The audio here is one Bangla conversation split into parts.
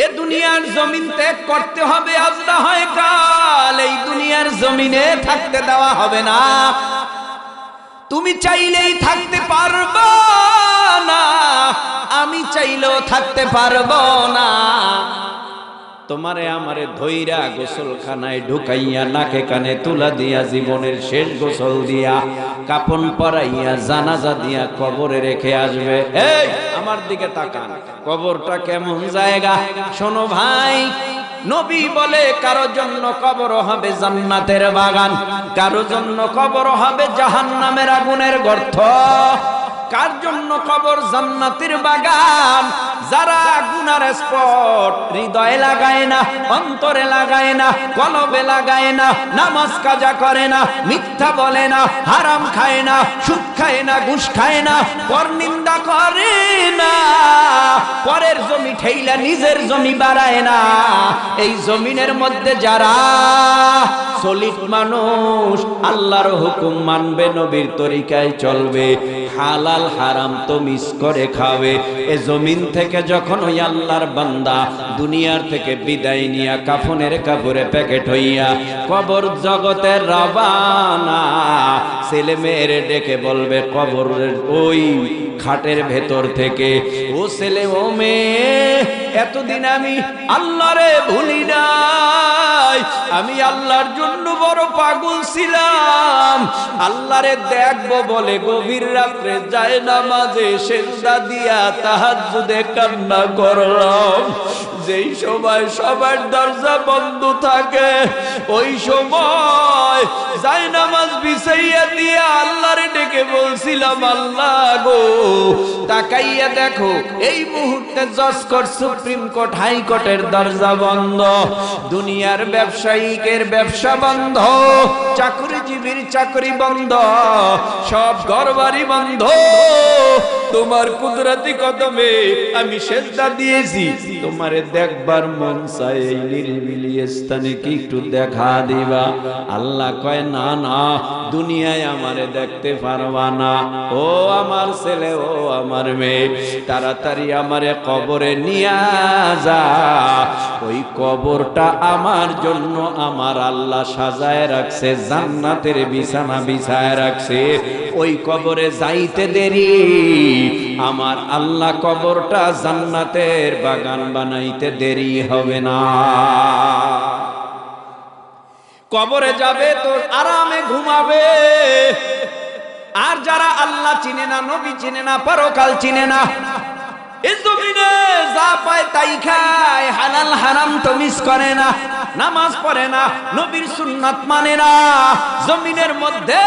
এ দুনিয়ার জমিন ত্যাগ করতে হবে, আজ না হয় কাল এই দুনিয়ার জমিনে থাকতে দেওয়া হবে না। তুমি চাইলেই থাকতে পারবো না, আমি চাইলেও থাকতে পারবো না। তোমারে আমারে ধইরা গোসলখানায় ঢুকাইয়া নাকে কানে তুলা দিয়া জীবনের শেষ গোসল দিয়া কাপন পরাইয়া জানাজা দিয়া কবরে রেখে আসবে। এই আমার দিকে তাকান, কবরটা কেমন জায়গা শোনো ভাই। নবী বলে কারো জন্য কবর হবে জান্নাতের বাগান, কারো জন্য কবর হবে জাহান্নামের আগুনের গর্ত। কার জন্য কবর জান্নাতের বাগান? যারা গুনার স্পট হৃদয়ে লাগায় না, অন্তরে লাগায় না, কলবে লাগায় না, নামাজ কাজা করে না, মিথ্যা বলে না, হারাম খায় না, সুদ খায় না, ঘুষ খায় না, পরনিন্দা করে না, পরের জমি ঠেইলা নিজের জমি বাড়ায় না। এই জমিনের মধ্যে যারা সলিড মানুষ, আল্লাহর হুকুম মানবে, নবীর তরিকায় চলবে, হালাল হারাম তো মিস করে খাবে, এ জমিন থেকে যখন ওই আল্লাহর বান্দা দুনিয়ার থেকে বিদায় নিয়া কাফনের কাপড়ে প্যাকেট হইয়া কবর জগতের রবানা, ছেলে মেয়েরে ডেকে বলবে কবরের ওই খাটের ভেতর থেকে, ও ছেলে ও মেয়ে, এতদিন আমি আল্লাহরে ভুলি নাই, আমি আল্লাহর জন্য বড় পাগল ছিলাম, আল্লাহরে দেখবো বলে গভীর রাত্রে যায় নামাজে সেজদা দিয়া তাহাজ্জুদে কান্না করলাম। যেই সময় সবার দরজা বন্ধ থাকে ওই সময় যায় নামাজ বিছাইয়া দিয়া আল্লাহরে ডেকে বলছিলাম, আল্লাহ গো তাকাইয়া দেখো এই মুহূর্তে জজ কোর্ট, সুপ্রিম কোর্ট, হাইকোর্টের দরজা বন্ধ, দুনিয়ার ব্যবসায়িকের ব্যবসা বন্ধ, চাকরিজীবীর চাকরি বন্ধ, সব ঘরবাড়ি বন্ধ, তোমার কুদরতি কদমে আমি সেজদা দিয়েছি, তোমারে দেখবার মন চায়, এই নিরিবিলি স্থানে কি একটু দেখা দিবা? আল্লাহ কয় না না, দুনিয়ায় আমারে দেখতে পারবা না, ও আমার ছেলে, ও আমার মেয়ে, তাড়াতাড়ি আমারে কবরে নিয়া যা, ওই কবরটা আমার জন্য আমার আল্লাহ সাজায় রাখছে, জান্নাতের বিছানা বিছায় রাখছে, ওই কবরে যাইতে দেরি, আমার আল্লাহ কবরটা জান্নাতের বাগান বানাইতে দেরি হবে না। কবরে যাবে তো আরামে ঘুমাবে। আর যারা আল্লাহ চিনে না, নবী চিনে না, পরকাল চিনে না, এই জমিনে যা পায় তাই খায়, হালাল হারাম তো মিস করে না, নামাজ পড়ে না, নবীর সুন্নাত মানে না, জমিনের মধ্যে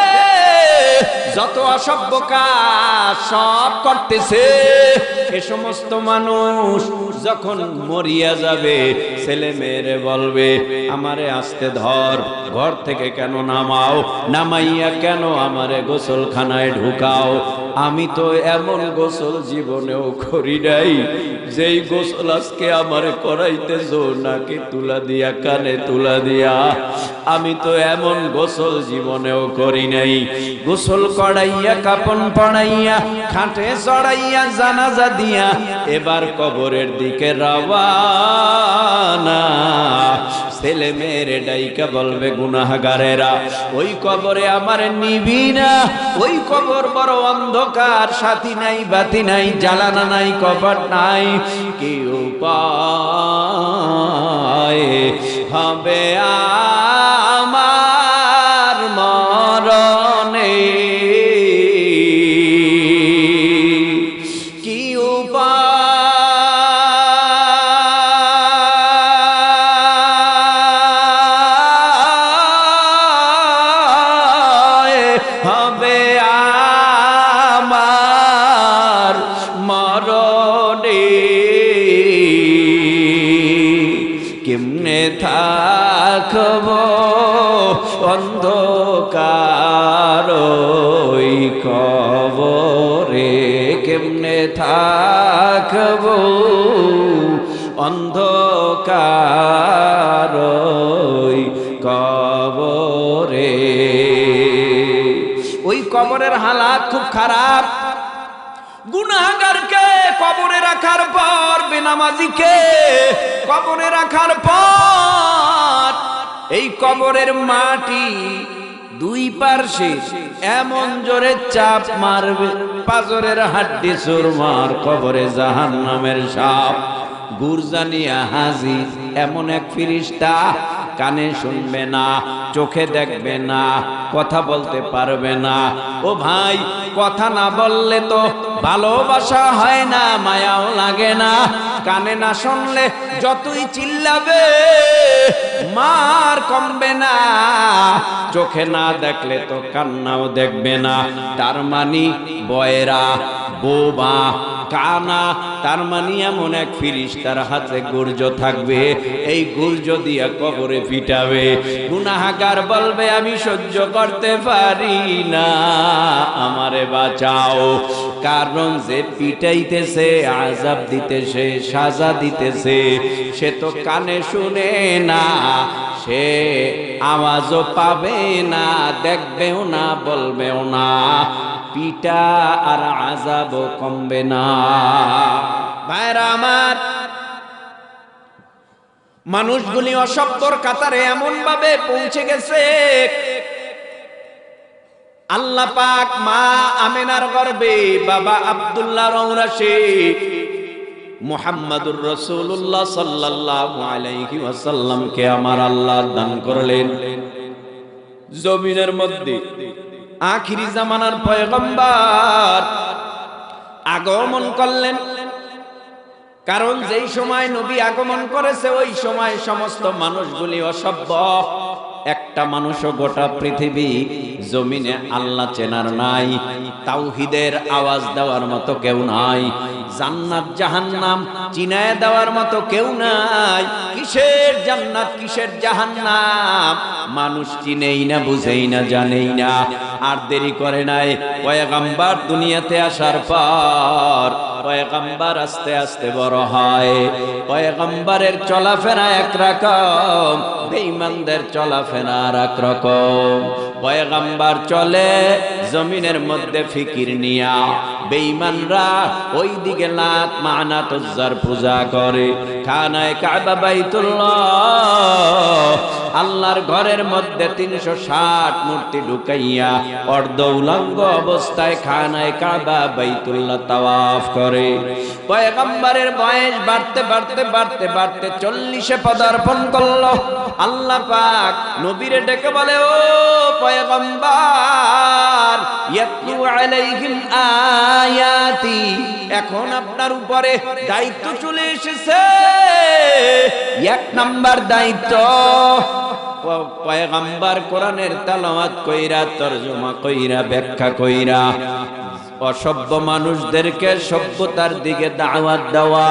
যত অসভ্য কাজ সব করতেছে, এ সমস্ত মানুষ যখন মরিয়া যাবে ছেলে মেয়েরে বলবে, আমারে আস্তে ধর, ঘর থেকে কেন নামাও, নামাইয়া কেন আমারে গোসলখানায় ঢুকাও, আমি তো এমন গোসল জীবনেও করি নাই, যেই গোসল আজকে আমারে করাইতেছ নাকে তুলা দিয়া কানে তুলা দিয়া, আমি তো এমন গোসল জীবনেও করি নাই। গোসল করাইয়া কাপন পড়াইয়া খাটে চড়াইয়া জানাজা দিয়া এবার কবরের দিকে রওয়ানা। ছেলে মেয়েরে ডাইকা বলবে গুনাহগারেরা, ওই কবরে আমার নিবি না, ওই কবর বড় অন্ধকার, সাথী নাই বাতি নাই, জ্বালানা নাই, কবর নাই, কি উপায় হবে আমার মরণে, কি উপায় হবে আমার মরণে, কেমনে থাকব অন্ধকার ওই কবরে, কেমনে থাকব অন্ধকার ওই কবরে। ওই কবরের হালাত খুব খারাপ। গুনাহগারকে কবরে রাখার পর বেনামাজিকে কবরে রাখার পর এই কবরের মাটি দুই পার্শ্বে এমন জোরে চাপ মারবে, পাজরের হাড্ডি চুরমার, কবরে জাহান্নামের সাপ গুরজানিয়া হাজির। এমন এক ফেরেশতা, কানে শুনবে না, চোখে দেখবে না, কথা বলতে পারবে না। ও ভাই, কথা না বললে তো ভালোবাসা হয় না, মায়াও লাগে না। কানে না শুনলে যতই চিল্লাবে মার কমবে না, চোখে না দেখলে তো কান্নাও দেখবে না। তার মানে বয়রা, বোবা, কানা, তার মানে এমন এক ফেরেশতার হাতে গুর্জ থাকবে, এই গুর্জ দিয়া কবরে পিটাবে। গুনাহগার বলবে আমি সহ্য করতে পারি না, আমারে বাঁচাও। কারণ যে পিটাইতেছে, আযাব দিতেছে, সাজা দিতেছে, সে তো কানে শুনে না, সে আওয়াজও পাবে না, দেখবেও না, বলবেও না, পিটা আর আযাবও কমবে না। ভাইরা আমার, মানুষগুলি অসভ্যর কাতারে এমন ভাবে পৌঁছে গেছে, আল্লাহ পাক মা আমেনার গর্ভে বাবা আব্দুল্লাহর ঔরসে মুহাম্মাদুর রাসূলুল্লাহ সাল্লাল্লাহু আলাইহি ওয়াসাল্লামকে আমার আল্লাহ দান করলেন। জমিনের মধ্যে আখিরি জামানার পয়গম্বর আগমন করলেন। কারণ যেই সময় নবী আগমন করেছে ওই সময় সমস্ত মানুষগুলি অসভ্য। একটা মানুষও গোটা পৃথিবী জমিনে আল্লাহ চেনার নাই, তাওহীদের আওয়াজ দেওয়ার মতো কেউ নাই, জান্নাত জাহান্নাম চিনায় দেওয়ার মতো কেউ নাই। কিসের জান্নাত কিসের জাহান্নাম মানুষ চিনেই না, বুঝেই না, জানেই না। আর দেরি করে নাই, পয়গম্বর দুনিয়াতে আসার পর পয়গম্বর আস্তে আস্তে বড় হয়। পয়গম্বরের চলাফেরা একরকম, বেঈমানদের চলাফেরা আর একরকম। পয়গম্বর চলে জমিনের মধ্যে ফিকির নিয়া, বেঈমানরা ওই দিকে লাত মানাত উজ্জার পূজা করে। খানায়ে কাবা বাইতুল্লাহ, আল্লাহর ঘরের মধ্যে 360 মূর্তি ঢুকাইয়া অর্ধ উলঙ্গ অবস্থায় খানায়ে কাবা বাইতুল্লাহ তাওয়াফ করে। পয়গম্বরের বয়স বাড়তে বাড়তে বাড়তে বাড়তে 40-এ পদার্পণ করলো। আল্লাহ পাক নবীরে ডেকে বলে, ও পয়গম্বর, ইয়াতলু আলাইহিম আয়াতি, এখন আপনার উপরে দায়িত্ব চলে এসেছে। 1 নাম্বার দায়িত্ব, পয়গম্বর কোরআনের তেলাওয়াত কইরা, তরজমা কইরা, ব্যাখ্যা কইরা অসভ্য মানুষদেরকে সভ্যতার দিকে দাওয়াত দেওয়া।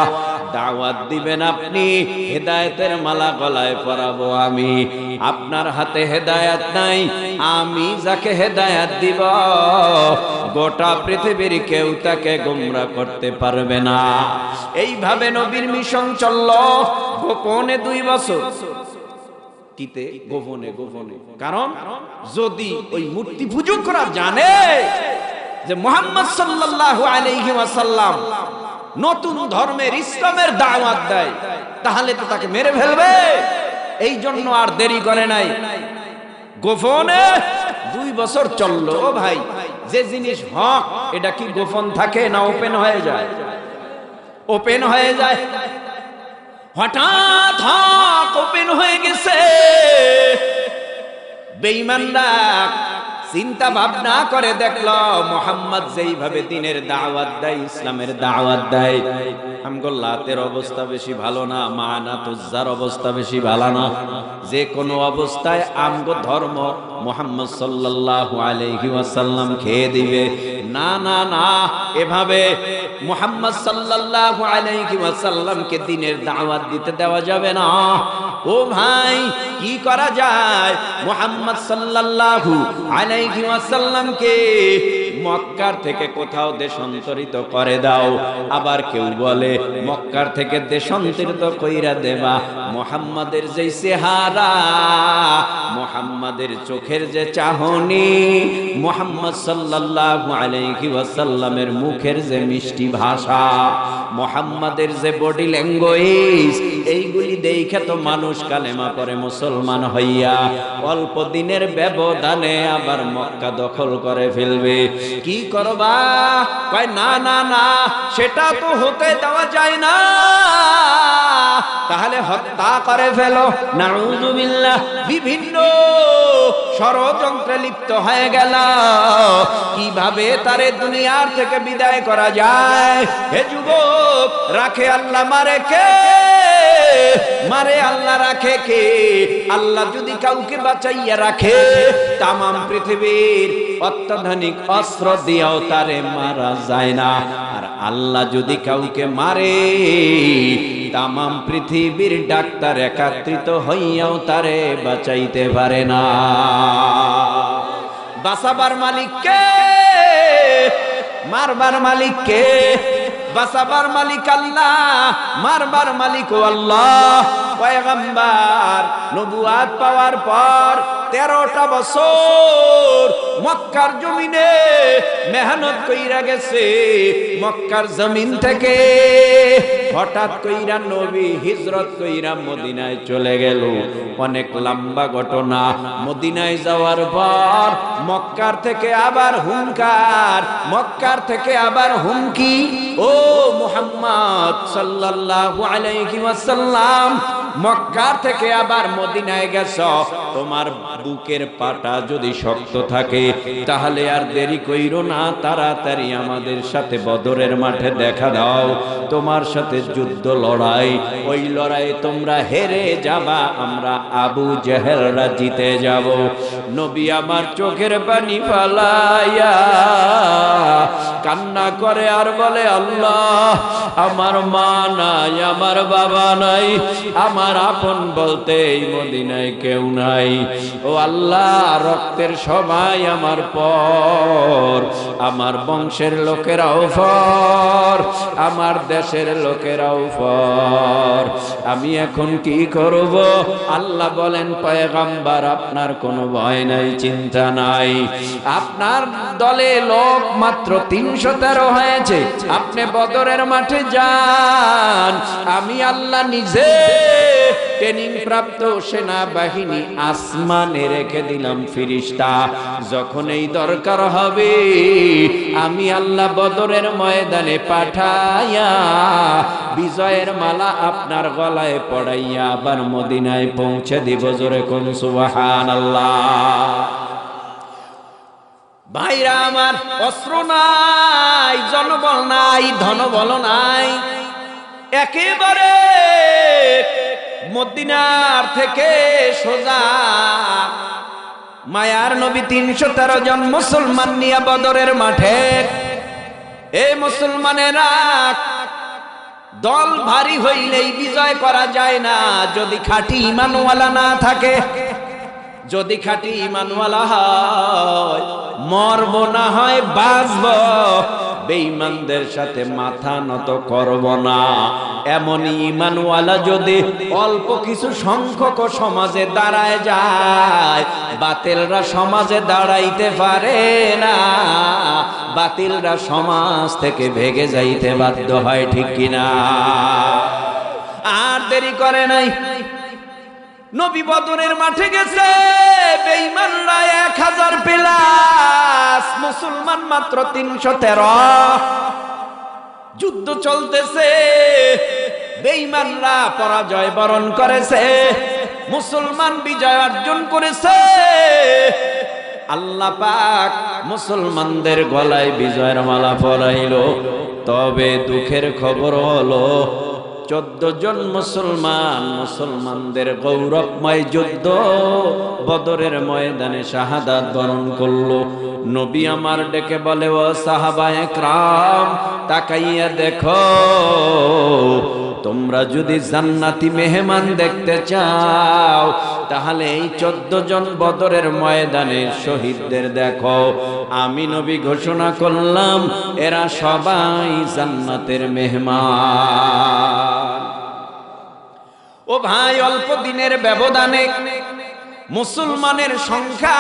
দাওয়াত দিবেন আপনি, হেদায়েতের মালা গলায় পরাবো আমি। আপনার হাতে হেদায়েত নাই, আমি যাকে হেদায়েত দিব গোটা পৃথিবীর কেউ তাকে গোমরা করতে পারবে না। এইভাবে নবীর মিশন চলল গোপনে 2 বছর। কিতে গোপনে গোপনে, কারণ যদি ওই মূর্তি পূজকরা জানে যে মুহাম্মদ সাল্লাল্লাহু আলাইহি ওয়াসাল্লাম নতুন ধর্মের ইসলামের দাওয়াত দেয়, তাহলে তো তাকে মেরে ফেলবে। এই জন্য আর দেরি করে নাই, গোপনে 2 বছর চললো। ও ভাই, যে জিনিস হক এটা কি গোপন থাকে না ওপেন হয়ে যায়? ওপেন হয়ে যায়। হঠাৎ হক ওপেন হয়ে গেছে। বেঈমানরা চিন্তা ভাবনা করে দেখলো মুহাম্মদ যেইভাবে দিনের দাওয়াত দেয়, ইসলামের দাওয়াত দেয়, আমগো লাতের অবস্থা বেশি ভালো না, মানাত উজ্জার অবস্থা বেশি ভালো না। যে কোনো অবস্থায় আমগো ধর্ম মুহাম্মদ সাল্লাল্লাহু আলাইহি ওয়াসাল্লাম খেয়ে দিবে। না না না, এভাবে মুহাম্মদ সাল্লাল্লাহু আলাইহি ওয়াসাল্লামকে দিনের দাওয়াত দিতে দেওয়া যাবে না। ও ভাই, কি করা যায়? মুহাম্মদ সাল্লাল্লাহু আলাইহি ওয়াসাল্লামকে মক্কার থেকে কোথাও দেশান্তরিত করে দাও। আবার কেউ বলে মক্কার থেকে দেশান্তরিত কইরা দেবা মুহাম্মাদের যে চেহারা, মুহাম্মাদের চোখের যে চাহনি, মুহাম্মদ সাল্লাল্লাহু আলাইহি ওয়াসাল্লামের মুখের যে মিষ্টি ভাষা, মুহাম্মাদের যে বডি ল্যাঙ্গুয়েজ, এইগুলি দেখে তো মানুষ কালেমা পড়ে মুসলমান হইয়া অল্প দিনের ব্যবধানে আবার মক্কা দখল করে ফেলবে। কি করবা? কয় না না না, সেটা তো হতে দেওয়া যায় না, তাহলে হত্যা করে ফেলো। নাউযুবিল্লাহ। বিভিন্ন ষড়যন্ত্রে লিপ্ত হয়ে গেল কিভাবে তারে দুনিয়ার থেকে বিদায় করা যায়। হে যুবক, রাখে আল্লাহ, মারে কে? মারে আল্লাহ, রাখে কে? আল্লাহ যদি কাউকে বাঁচাইয়া রাখে, তামাম পৃথিবীর অত্যাধুনিক অস্ত্র দিয়েও তারে মারা যায় না। আর আল্লাহ যদি কাউকে মারে, তামাম পৃথিবীর ডাক্তার একত্রিত হইয়াও তারে বাঁচাইতে পারে না। বাঁচাবার মালিক কে? মারবার মালিক কে? বাঁচাবার মালিক আল্লাহ, মারবার মালিক আল্লাহ। পয়গম্বর নবুয়াত পাওয়ার পর 13টা বছর মক্কার জমিনে মেহনত কইরা গেছে। মক্কার জমিন থেকে হঠাৎ কইরা নবী হিজরত কইরা মদিনায় চলে গেল। অনেক লম্বা ঘটনা। মদিনায় যাওয়ার পর মক্কার থেকে আবার হুঙ্কার, মক্কার থেকে আবার হুমকি। ও মুহাম্মদ সাল্লাল্লাহু আলাইহি ওয়াসাল্লাম, মক্কার থেকে আবার মদিনায় গেছ, তোমার বুকের পাটা যদি শক্ত থাকে তাহলে আর দেরি কইরো না, তাড়াতাড়ি আমাদের সাথে বদরের মাঠে দেখা দাও, তোমার সাথে যুদ্ধ লড়াই, ওই লড়াইয়ে তোমরা হেরে যাবা, আমরা আবু জেহেলরা জিতে যাব। নবী আমার চোখের পানি ফালাইয়া কান্না করে আর বলে, আল্লাহ, আমার মা নাই, আমার বাবা নাই, আমার আপন বলতে এই মদিনায় কেউ নাই। ও আল্লাহ, রক্তের সবাই আমার পর, আমার বংশের লোকেরাও পর, আমার দেশের লোকেরাও পর, আমি এখন কি করব? আল্লাহ বলেন, পয়গম্বর, আপনার কোনো ভয় নাই, চিন্তা নাই, আপনার দলে লোক মাত্র 313 হয়েছে, আপনি বদরের মাঠে যান, আমি আল্লাহ নিজে ট্রেনিং প্রাপ্ত সেনাবাহিনী আসমানে রেখে দিলাম ফেরেশতা, যখন এই দরকার হবে আমি আল্লাহ বদরের ময়দানে পাঠাইয়া বিজয়ের মালা আপনার গলায় পড়াইয়া আবার মদিনায় পৌঁছে দিব। জোরে কোন সুবহানাল্লাহ। ভাইরা আমার, অস্ত্র নাই, জনবল নাই, ধনবল নাই, একেবারে মদিনার থেকে সোজা মায়ার নবী 313 জন মুসলমান নিয়ে বদরের মাঠে। এই মুসলমানেরা দল ভারী হইলেই বিজয় করা যায় না, যদি খাঁটি ঈমানওয়ালা না থাকে। যদি খাঁটি ঈমানওয়ালা হয়, মরব না হয় বাঁচব, বেঈমানদের সাথে মাথা নত করব না। এমন ঈমানওয়ালা যদি অল্প কিছু সংখ্যক সমাজে দাঁড়ায় যায়, বাতিলরা সমাজে দাঁড়াইতে পারে না, বাতিলরা সমাজ থেকে ভেগে যাইতে বাধ্য হয়, ঠিক কিনা? আর দেরি করে নাই, নবী বদরের মাঠে গেছে, বেঈমানরা 1000 প্লাস, মুসলমান মাত্র 313। যুদ্ধ চলতেছে, বেঈমানরা পরাজয় বরণ করেছে, মুসলমান বিজয় অর্জন করেছে। আল্লাহ পাক মুসলমানদের গলায় বিজয়ের মালা পরাইলো। তবে দুঃখের খবর হলো 14 জন মুসলমানদের গৌরবময় যুদ্ধ বদরের ময়দানে শাহাদাত বরণ করলো। নবী আমার ডেকে বলে, ও সাহাবায়ে কেরাম, তাকাইয়া দেখো, তোমরা যদি জান্নাতি মেহমান দেখতে চাও তাহলে এই 14 জন বদরের ময়দানের শহীদদের দেখো। আমি নবী ঘোষণা করলাম, এরা সবাই জান্নাতের মেহমান। ও ভাই, অল্প দিনের ব্যবধানে মুসলমানের সংখ্যা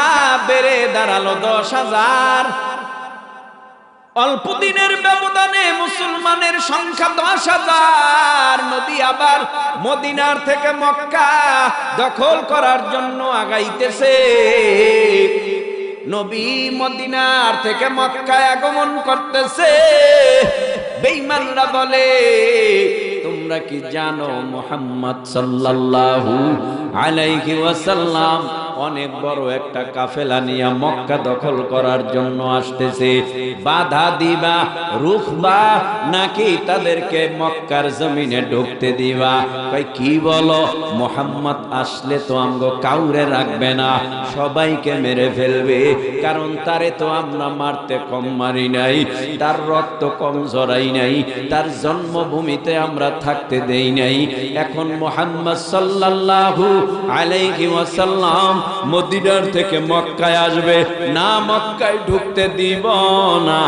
বেড়ে দাঁড়ালো 10,000। অল্প দিনের ব্যবধানে মুসলমানের সংখ্যা 10,000। নবী আবার মদিনার থেকে মক্কা দখল করার জন্য আগাইতেছে। নবী মদিনার থেকে মক্কায় আগমন করতেছে। বেঈমানরা বলে, তোমরা কি জানো মুহাম্মদ সাল্লাল্লাহু আলাইহি ওয়াসাল্লাম অনেক বড় একটা কাফেলা নিয়ে মক্কা দখল করার জন্য আসতেছে, বাধা দিবা, রুখবা, নাকি তাদেরকে মক্কার জমিনে ঢুকতে দিবা? কই কি বলো, মুহাম্মদ আসলে তো আমগো কাউরে রাখবে না, সবাইকে মেরে ফেলবে। কারণ তারে তো আমরা মারতে কম মারি নাই, তার রক্ত কম ঝরাই নাই, তার জন্মভূমিতে আমরা থাকতে দেই নাই। এখন মুহাম্মদ সাল্লাল্লাহু আলাইহি ওয়াসাল্লাম মদিনার থেকে মক্কায় আসবে না, মক্কায় ঢুকতে দিব না,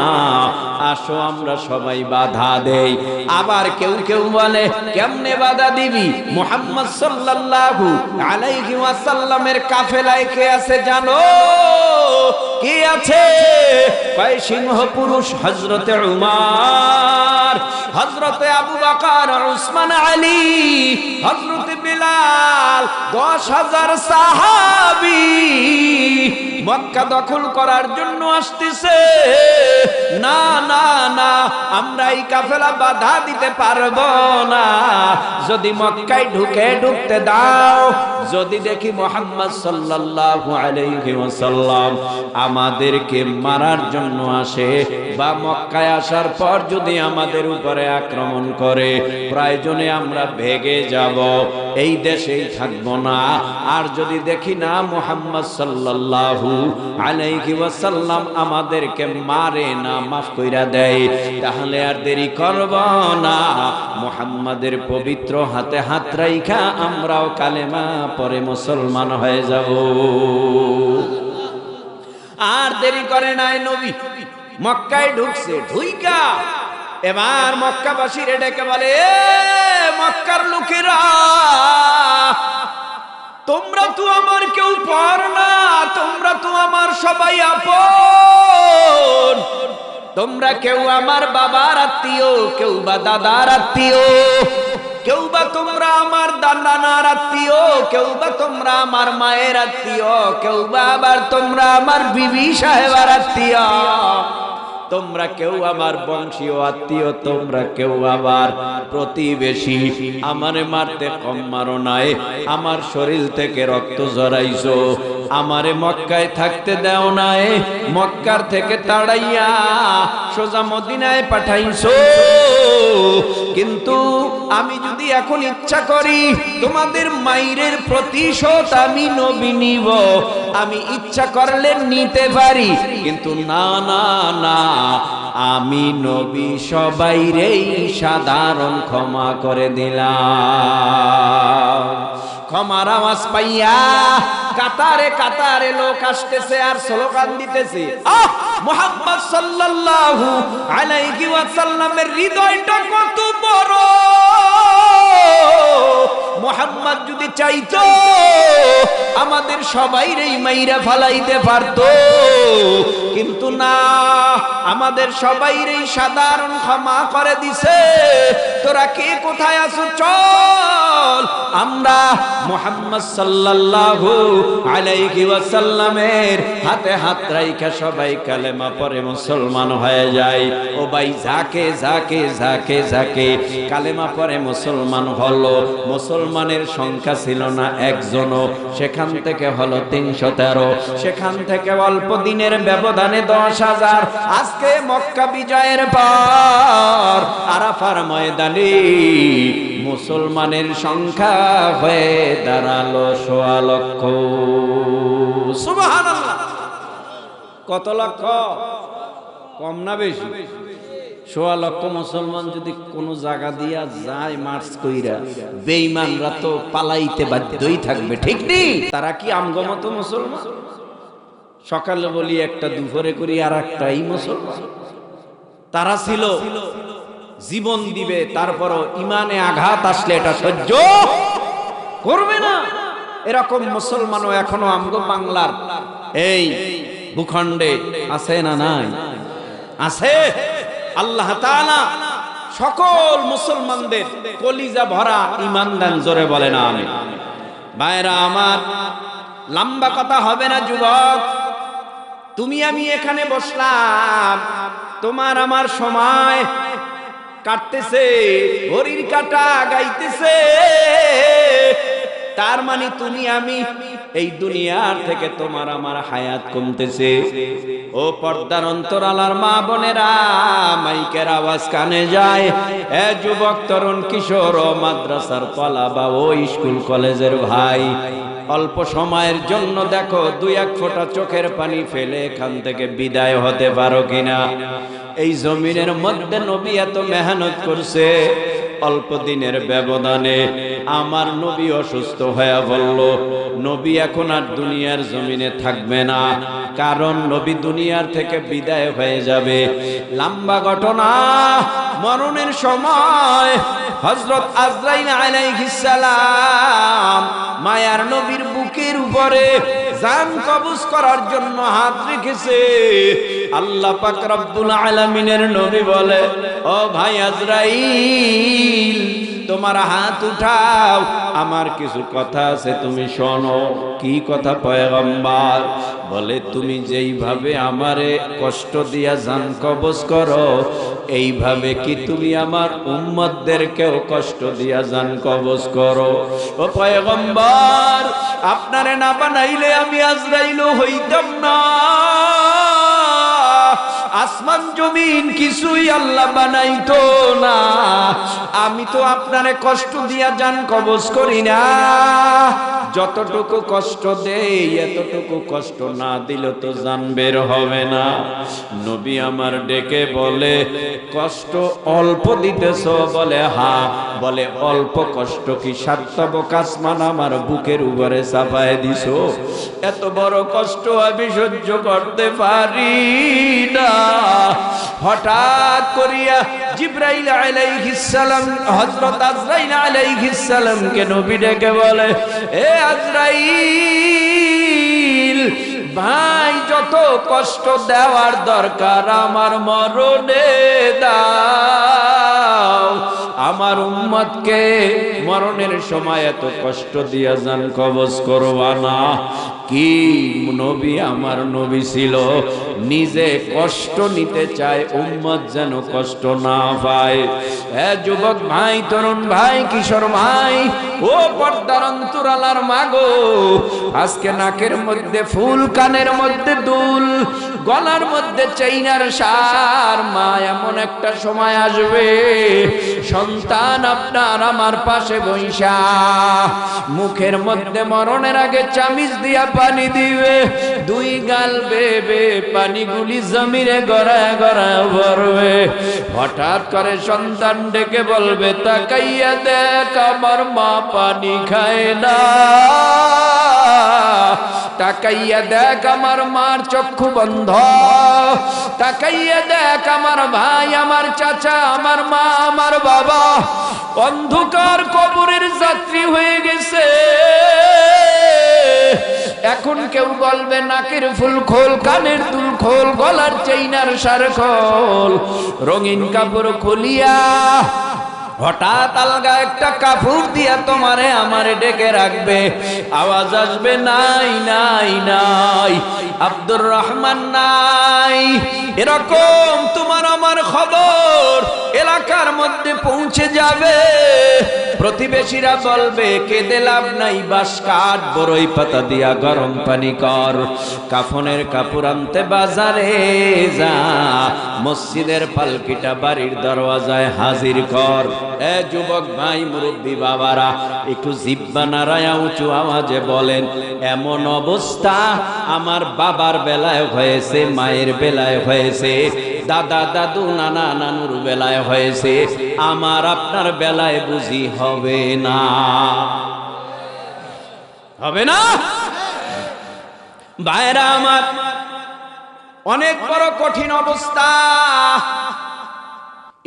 আসো আমরা সবাই বাধা দেই। আবার কেউ কেউ বলে, কেমনে বাধা দিবি? মুহাম্মদ সাল্লাল্লাহু আলাইহি ওয়াসাল্লামের কাফেলায় কে আছে জানো? কে আছে? কয় সিংহ পুরুষ হযরতে উমর, হযরতে আবু বকর, উসমান, আলী, হযরতে বিলাল, 10,000 সাহাবী মক্কা দখল করার জন্য আসতেছে। না না না, আমরা এই কাফেলা বাধা দিতে পারবো না। যদি মক্কায় ঢুকতে দাও, যদি দেখি মুহাম্মদ সাল্লাল্লাহু আলাইহি ওয়াসাল্লাম আমাদেরকে মারার জন্য আসে, বা মক্কায় আসার পর যদি আমাদের উপরে আক্রমণ করে, প্রয়োজনে আমরা ভেগে যাব, এই দেশেই থাকবো না। আর যদি দেখি না মুহাম্মদ সাল্লাল্লাহু আলাইহি ওয়াসাল্লাম আমাদেরকে মারে না, মাফ কইরা দেয়, তাহলে আর দেরি করব না, মুহাম্মাদের পবিত্র হাতে হাত রাইখা আমরাও কালেমা পরে মুসলমান হয়ে যাব। আর দেরি করে নাই, নবী মক্কায় ঢুকছে। ঢুইকা এবার মক্কাবাসীরে ডেকে বলে, এ মক্কার লোকেরা, তোমরা তো আমার কেউ পর না, তোমরা তো আমার সবাই আপন। তোমরা কেউ আমার বাবার আত্মীয়, কেউ বা দাদার আত্মীয়, কেউ বা তোমরা আমার দাদার আত্মীয়, কেউ বা তোমরা আমার মায়ের আত্মীয়, কেউ বা আবার তোমরা আমার বিবি সাহেবার আত্মীয়, তোমরা কেউ আমার বংশীয় আত্মীয়, তোমরা কেউ আবার প্রতিবেশী। আমারে মারতে কম মারো নাই, আমার শরীর থেকে রক্ত ঝরাইছো, আমারে মক্কায় থাকতে দাও নাই, মক্কার থেকে তাড়াইয়া সোজা মদিনায় পাঠাইছো। কিন্তু আমি যদি এখন ইচ্ছা করি তোমাদের মাইরের প্রতিশোধ আমি নবী নিব, আমি ইচ্ছা করলে নিতে পারি, কিন্তু না না না, আমি নবী সবাইরেই সাধারণ ক্ষমা করে দিলাম। ক্ষমার আওয়াজ পাইয়া কাতারে কাতারে লোক আসতেছে আর স্লোগান দিতেছে, আহ মুহাম্মদ সাল্লাল্লাহু আলাইহি ওয়াসাল্লামের হৃদয়টা কত বড়! মুহাম্মদ যদি চাইতো আমাদের সবাইরেই মাইরা ফালাইতে পারতো, কিন্তু না, আমাদের সবাইরেই সাধারণ ক্ষমা করে দিছে। তোরা কে কোথায় আছো? চল আমরা মুহাম্মদ সাল্লাল্লাহু আলাইহি ওয়াসাল্লামের হাতে হাত রাইখা সবাই কালেমা পড়ে মুসলমান হয়ে যায়। ও ভাই, যাকে যাকে যাকে যাকে কালেমা পড়ে মুসলমান হলো, মুসলমানের সংখ্যা ছিল না একজনও, সেখান থেকে হলো 313, সেখান থেকে অল্প দিনের ব্যবধানে 10,000। আজকে মক্কা বিজয়ের পর আরাফার ময়দানে মুসলমানের সংখ্যা হয়ে দাঁড়ালো 1.25 লক্ষ। সুবহানাল্লাহ! কত লক্ষ? কম না বেশি? 1.25 লক্ষ মুসলমান যদি কোন জায়গা দিয়া যায় মার্চ কইরা, বেঈমানরা তো পালাইতে বাধ্যই থাকবে, ঠিক নেই? তারা কি আমগমত মুসলমান? সকালে বলি একটা, দুপুরে করি আর একটা, এই মুসলমান? তারা ছিল জীবন দিবে, তারপরও ইমানে আঘাত আসলে এটা সহ্য করবে না। এরকম মুসলমানও এখনো আমগো বাংলার এই ভূখণ্ডে আছে না নাই? আছে? আল্লাহ তাআলা সকল মুসলমানদের কলিজা ভরা ঈমান দান, জোরে বলেন আমিন। ভাইরা আমার, লম্বা কথা হবে না যুবক। তুমি আমি এখানে বসলাম, তোমার আমার সময় কাটতেছে, ঘড়ির কাঁটা গাইতেছে, তার মানে তুমি আমি এই দুনিয়ার থেকে তোমার আমার হায়াত কমতেছে। ও পর্দার অন্তরালার মা বোনেরা, মাইকের আওয়াজ কানে যায়, এ যুবক তরুণ কিশোর ও মাদ্রাসার তলাবা ও স্কুল কলেজের ভাই, অল্প সময়ের জন্য দেখো দুই এক ফোঁটা চোখের পানি ফেলে এখান থেকে বিদায় হতে পারো কিনা। এই জমিনের মধ্যে নবী এত মেহনত করছে, অল্প দিনের ব্যবধানে আমার নবী অসুস্থ হয়ে পড়ল। নবী এখন আর দুনিয়ার জমিনে থাকবে না, কারণ নবী দুনিয়ার থেকে বিদায় হয়ে যাবে। লম্বা ঘটনা, মরণের সময় হযরত আজরাইল আলাইহিস সালাম মায়ার নবীর বুকের উপরে জান কবজ করার জন্য হাত রেখেছে। আল্লাহ পাক রব্বুল আলামিনের নবী বলে, ও ভাই আজরাইল, তোমার হাত উঠাও, আমার কিছু কথা আছে, তুমি শোনো। কি কথা পয়গম্বর? বলে, তুমি যেইভাবে আমারে কষ্ট দিয়া জান কবজ করো, এইভাবে কি তুমি আমার উম্মতদেরকেও কষ্ট দিয়া জান কবজ করো? ও পয়গম্বর, আপনারে না বানাইলে আমি আজরাইল হইতাম না। আসমান জমিন কিছুই আল্লাহ বানাইতো না, আমি তো আপনারে কষ্ট দিয়া জান কবজ করি না। যতটুকু কষ্ট দেই, এতটুকু কষ্ট না দিলে তো জান বের হবে না। নবী আমার ডেকে বলে, কষ্ট অল্প দিতেছ? বলে হ্যাঁ। বলে, অল্প কষ্ট কি সাতটাবক আসমান আমার বুকের উপরে চাপায় দিছো? এত বড় কষ্ট আমি সহ্য করতে পারি না। হঠাৎ করিয়া জিবরাইল আলাইহিস সালাম হযরত আজরাইল আলাইহিস সালামকে নবী ডেকে বলে, এ আজরাইল ভাই, যত কষ্ট দেওয়ার দরকার আমার মরণে দাও। আমার উম্মতকে মরণের সময় এত কষ্ট দিয়া জান কবজ করবা না। কি নবী আমার নবী ছিল, নিজে কষ্ট নিতে চায়, উম্মত যেন কষ্ট না পায়। এ যুবক ভাই, তরুণ ভাই, কিশোর ভাই, ও পর্দার অন্তরালার মাগো, আজকে নাকের মধ্যে ফুল, কানের মধ্যে দুল, গলার মধ্যে চেইনার সার। মা, এমন একটা সময় আসবে, সন্তান আপনার আমার পাশে বইসা মুখের মধ্যে মরণের আগে চামিচ দিয়া পানি দিবে, দুই গাল বেবে পানিগুলি জমিনে গড়ায় গড়ায় ভরবে। হঠাৎ করে সন্তান ডেকে বলবে, তাকাইয়া দেখ আমার মা পানি খায় না, তাকাইয়া দেখ আমার মার চক্ষু বন্ধ, তাকাইয়া দেখ আমার ভাই, আমার চাচা, আমার মা, আমার বাবা অন্ধকার কবরের যাত্রী হয়ে গেছে। এখন কেউ বলবে নাকের ফুল খোল, কানের দুল খোল, গলার চেইনার সার খোল, রঙিন কাপড় খুলিয়া হঠাৎ আলগা একটা কাপড় দিয়া তোমারে আমারে ডেকে রাখবে। আওয়াজ আসবে, নাই নাই নাই, আব্দুর রহমান নাই। এরকম তোমার আমার খবর এলাকার মধ্যে পৌঁছে যাবে। প্রতিবেশীরা বলবে, কেঁদে লাভ নাই, বাঁশ কাঠ, বড়ই পাতা দিয়া গরম পানি কর, কাফনের কাপড় আনতে বাজারে যা, মসজিদের পালকিটা বাড়ির দরওয়াজায় হাজির কর। এ যুবক ভাই, মুরব্বী বাবারা, একটু জিহ্বা নাড়ায়া উঁচু আওয়াজে বলেন, এমন অবস্থা আমার বাবার বেলায় হয়েছে, মায়ের বেলায় হয়েছে, দাদা দাদু নানা নানুর বেলায় হয়েছে, আমার আপনার বেলায় বুঝি হবে না? হবে না? ভাইরা আমার, অনেক বড় কঠিন অবস্থা।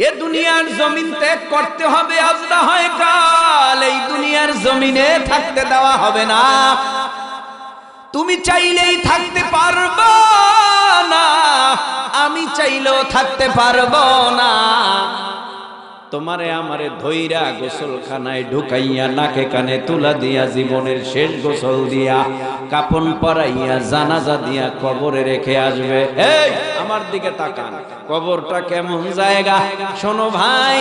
এ দুনিয়ার জমিন ত্যাগ করতে হবে, আজ না হয় কাল এই দুনিয়ার জমিনে থাকতে দেওয়া হবে না। তুমি চাইলেই থাকতে পারবা না, আমি চাইলেও থাকতে পারবো না। তোমারে আমারে ধইরা গোসলখানায় ঢুকাইয়া নাকে কানে তুলা দিয়া জীবনের শেষ গোসল দিয়া কাপন পরাইয়া জানাজা দিয়া কবরে রেখে আসবে। এই আমার দিকে তাকান, কবরটা কেমন জায়গা শোনো ভাই।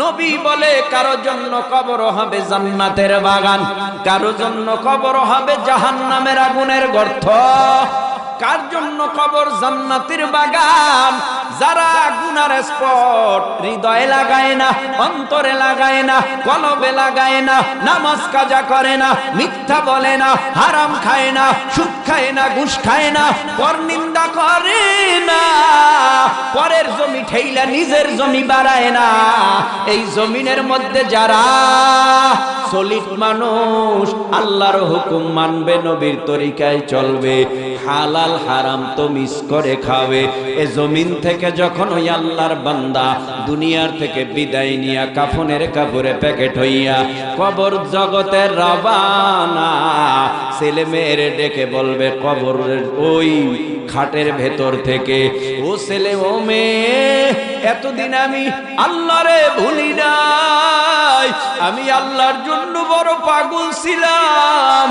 নবী বলে কারো জন্য কবর হবে জান্নাতের বাগান, কারো জন্য কবর হবে জাহান্নামের আগুনের গর্ত। কার জন্য কবর জান্নাতের বাগান? যারা গুনার স্পট হৃদয়ে লাগায় না, অন্তরে লাগায় না, কলবে লাগায় না, নামাজ কাজা করে না, মিথ্যা বলে না, হারাম খায় না, সুদ খায় না, ঘুষ খায় না, পরনিন্দা করে না, পরের জমি ঠেইলা নিজের জমি বাড়ায় না। এই জমিনের মধ্যে যারা সলিড মানুষ, আল্লাহর হুকুম মানবে, নবীর তরিকায় চলবে, হালাল হারাম তো মিস করে খাবে, এ জমিন থেকে যখন ওই আল্লাহর বান্দা দুনিয়ার থেকে বিদায় নিয়া কাফনের কাপড়ে প্যাকেট হইয়া কবর জগতের রবানা, ছেলে মেয়েরে ডেকে বলবে কবরের ওই খাটের ভেতর থেকে, ও ছেলে ও মেয়ে, এতদিন আমি আল্লাহরে ভুলি নাই, আমি আল্লাহর জন্য বড় পাগল ছিলাম,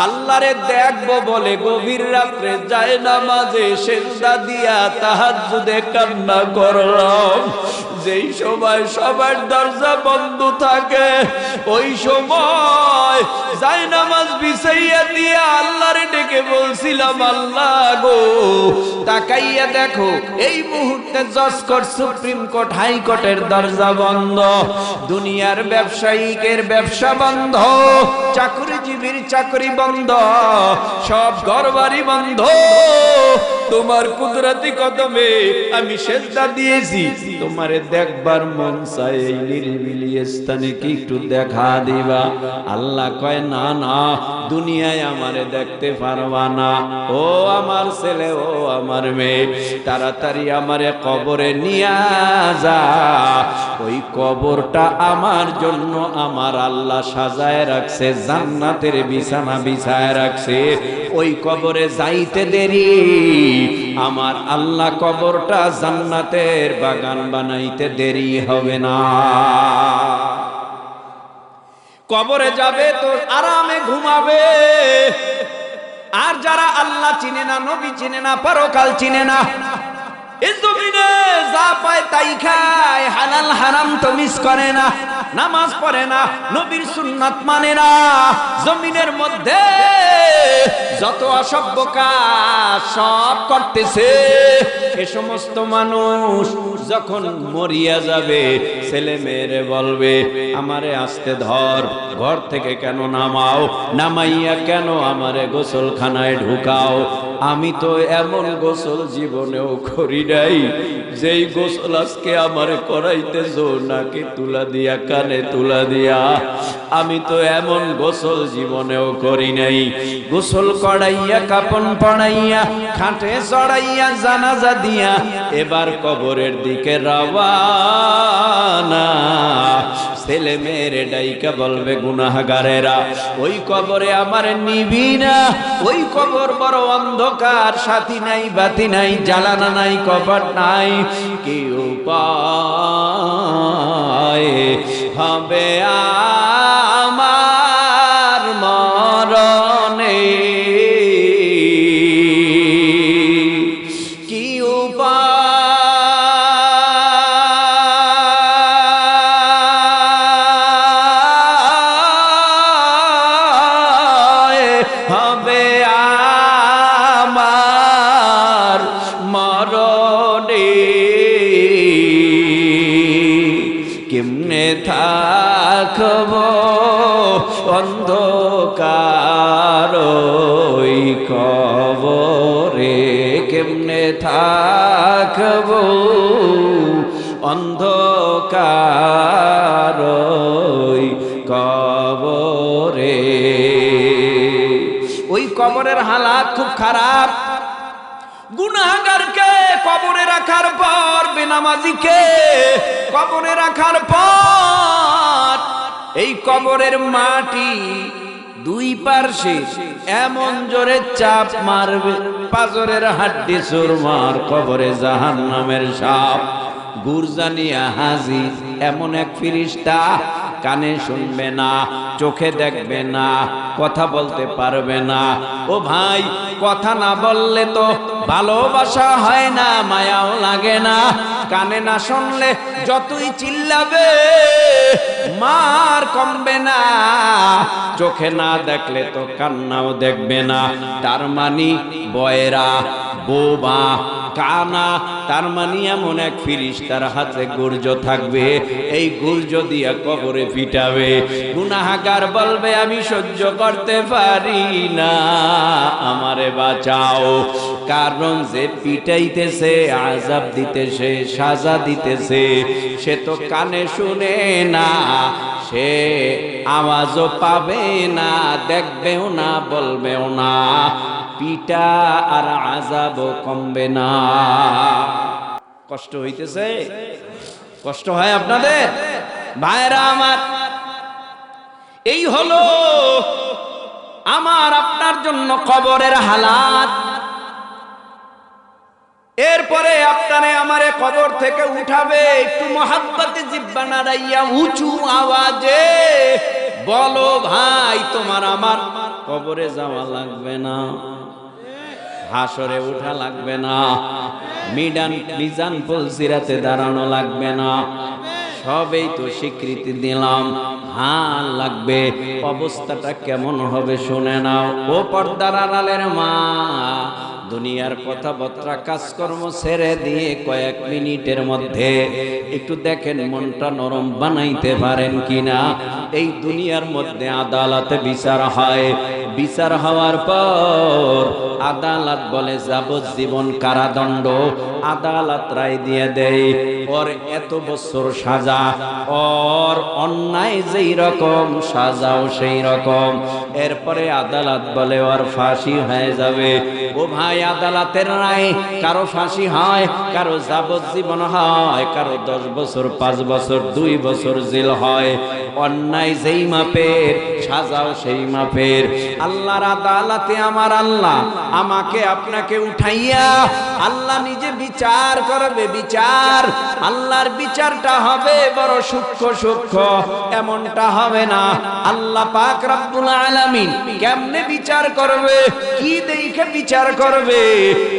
আল্লাহরে দেখবো বলে গভীর রাত্রে যায় নামাজে সেজদা দিয়া তাহাজ্জুদে কান্না করলাম। যেই সময় সবার দরজা বন্ধ থাকে ওই সময় যায় নামাজ বিছাইয়া দিয়া আল্লাহরে ডেকে বলছিলাম, আল্লাহ গো তাকাইয়া দেখো এই মুহূর্তে জজ কোর্ট, সুপ্রিম কোর্ট, হাইকোর্টের দরজা বন্ধ, দুনিয়ার ব্যবসায়িকের ব্যবসা বন্ধ, চাকরিজীবীর চাকরি বন্ধ, সব ঘরবাড়ি বন্ধ, তোমার কুদরতি কদমে আমি সেজদা দিয়েছি, তোমারে দেখবার মন চায়, এই নিরিবিলি স্থানে কি একটু দেখা দিবা? আল্লাহ কয় না না, দুনিয়ায় আমারে দেখতে পারবা না, ও আমার ছেলে, ও আমার মেয়ে, তাড়াতাড়ি আমারে কবরে নিয়া যা, ওই কবরটা আমার জন্য আমার আল্লাহ সাজায় রাখছে, জান্নাতের বিছানা বিছায় রাখছে, ওই কবরে যাইতে দেরি, আমার আল্লাহ কবরটা জান্নাতের বাগান বানাইতে দেরি হবে না। কবরে যাবে তো আরামে ঘুমাবে। আর যারা আল্লাহ চিনে না, নবী চিনে না, পরকাল চিনে না, এই জমিনে যা পায় তাই খায়, হালাল হারাম তো মিস করে না, নামাজ পড়ে না, নবীর সুন্নাত মানে না, জমিনের মধ্যে যত অসভ্য কাজ সব করতেছে। এ সমস্ত মানুষ যখন মরিয়া যাবে, ছেলে মেয়েরে বলবে আমারে আস্তে ধর, ঘর থেকে কেন নামাও, নামাইয়া কেন আমারে গোসলখানায় ঢুকাও, আমি তো এমন গোসল জীবনেও করি নাই, যেই গোসল আজকে আমারে করাইতেছো নাকে তুলা দিয়া কানে তুলা দিয়া, আমি তো এমন গোসল জীবনেও করি নাই। গোসল করাইয়া কাপন পড়াইয়া খাটে চড়াইয়া জানাজা দিয়া এবার কবরের দিকে রওয়ানা। ছেলে মেয়েরে ডাইকা বলবে গুনাহগারেরা, ওই কবরে আমার নিবি না, ওই কবর বড় অন্ধকার, সাথী নাই বাতি নাই, জ্বালানা নাই, কপাট নাই, কি উপায় হবে আমার মরণে, কি উপায় হবে আমার মরণে, কেমনে থাকব অন্ধকার ওই কবরে, কেমনে থাকব অন্ধকার ওই কবরে। ওই কবরের হালাত খুব খারাপ। গুনাহগারকে কবরে রাখার পর, বেনামাজিকে কবরে রাখার পর, এই কবরের মাটি দুই পার্শ্বে এমন জোরে চাপ মারবে, পাজরের হাড্ডি চুরমার, কবরে জাহান্নামের সাপ। গুরজানিয়া হাজির এমন এক ফেরেশতা, কানে শুনবে না, চোখে দেখবে না, কথা বলতে পারবে না। ও ভাই, কথা না বললে তো ভালোবাসা হয় না, মায়াও লাগে না। কানে না শুনলে যতই চিল্লাবে মার কমবে না, চোখে না দেখলে তো কান্নাও দেখবে না। তার মানে বয়রা, বোবা, কানা, তার মানে এমন এক ফেরেশতার হাতে গুর্জ থাকবে, এই গুর্জ দিয়া কবরে পিটাবে। গুনাহগার বলবে আমি সহ্য করতে পারি না, আমারে বাঁচাও। কারণ যে পিটাইতেছে, আযাব দিতেছে, সাজা দিতেছে, সে তো কানে শুনে না, সে আওয়াজও পাবে না, দেখবেও না, বলবেও না, পিটা আর আযাবও কমবে না। কষ্ট হইতেছে? কষ্ট হয় আপনাদের ভাইরা আমার? এই হলো আমার আপনার জন্য কবরের হালাত। এরপরে আপনারে আমারে কবর থেকে উঠাবে, একটু মহাব্বতে জিহ্বা নাড়াইয়া উঁচু আওয়াজে বলো, ভাই তোমার আমার কবরে যাওয়া লাগবে না, হাসরে উঠা লাগবে না, মিজান পুলসিরাতে দাঁড়ানো লাগবে না, সবেই তো স্বীকৃতি দিলাম, হাল লাগবে। অবস্থাটা কেমন হবে শুনে নাও। ও পর্দার আড়ালের মা, দুনিয়ার কথাবার্তা কাজকর্ম ছেড়ে দিয়ে কয়েক মিনিটের মধ্যে একটু দেখেন মনটা নরম বানাইতে পারেন কিনা। এই দুনিয়ার মধ্যে আদালতে বিচার হয়, বিচার হওয়ার পর আদালত বলে যাবজ্জীবন কারাদণ্ড, আদালত রায় দিয়ে দেয় ওর এত বছর সাজা, ওর অন্যায় যেই রকম সাজাও সেই রকম। এরপরে আদালত বলে ওর ফাঁসি হয়ে যাবে। ও ভাই, আদালতের রায় কারো ফাঁসি হয়, কারো যাবজ্জীবন হয়, কারো 10 বছর, 5 বছর, 2 বছর জেল হয়। অন্যায় যেই মাপের, সাজাও সেই মাপের। আল্লাহর আদালতে আমার আল্লাহ আমাকে আপনাকে উঠাইয়া আল্লাহ নিজে বিচার করবে। বিচার, আল্লাহর বিচারটা হবে বড় সূক্ষ্ম সূক্ষ্ম, এমনটা হবে না। আল্লাহ পাক রব্বুল আলামিন কেমনে বিচার করবে, কি দেখে বিচার করবে?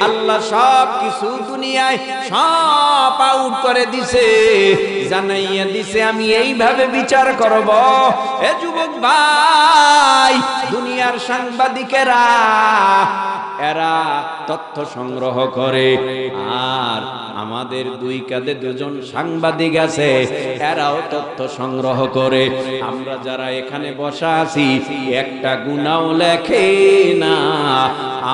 আল্লাহ সব কিছু দুনিয়ায় সব আউট করে দিছে, জানাইয়া দিছে আমি এইভাবে বিচার করব। এ যুবক ভাই, দুনিয়ার সাংবাদিকেরা এরা তথ্য সংগ্রহ করে, আর আমাদের দুই কাঁধে দুজন সাংবাদিক আছে, এরাও তথ্য সংগ্রহ করে। আমরা যারা এখানে বসা আছি একটা গুনাও লেখে না,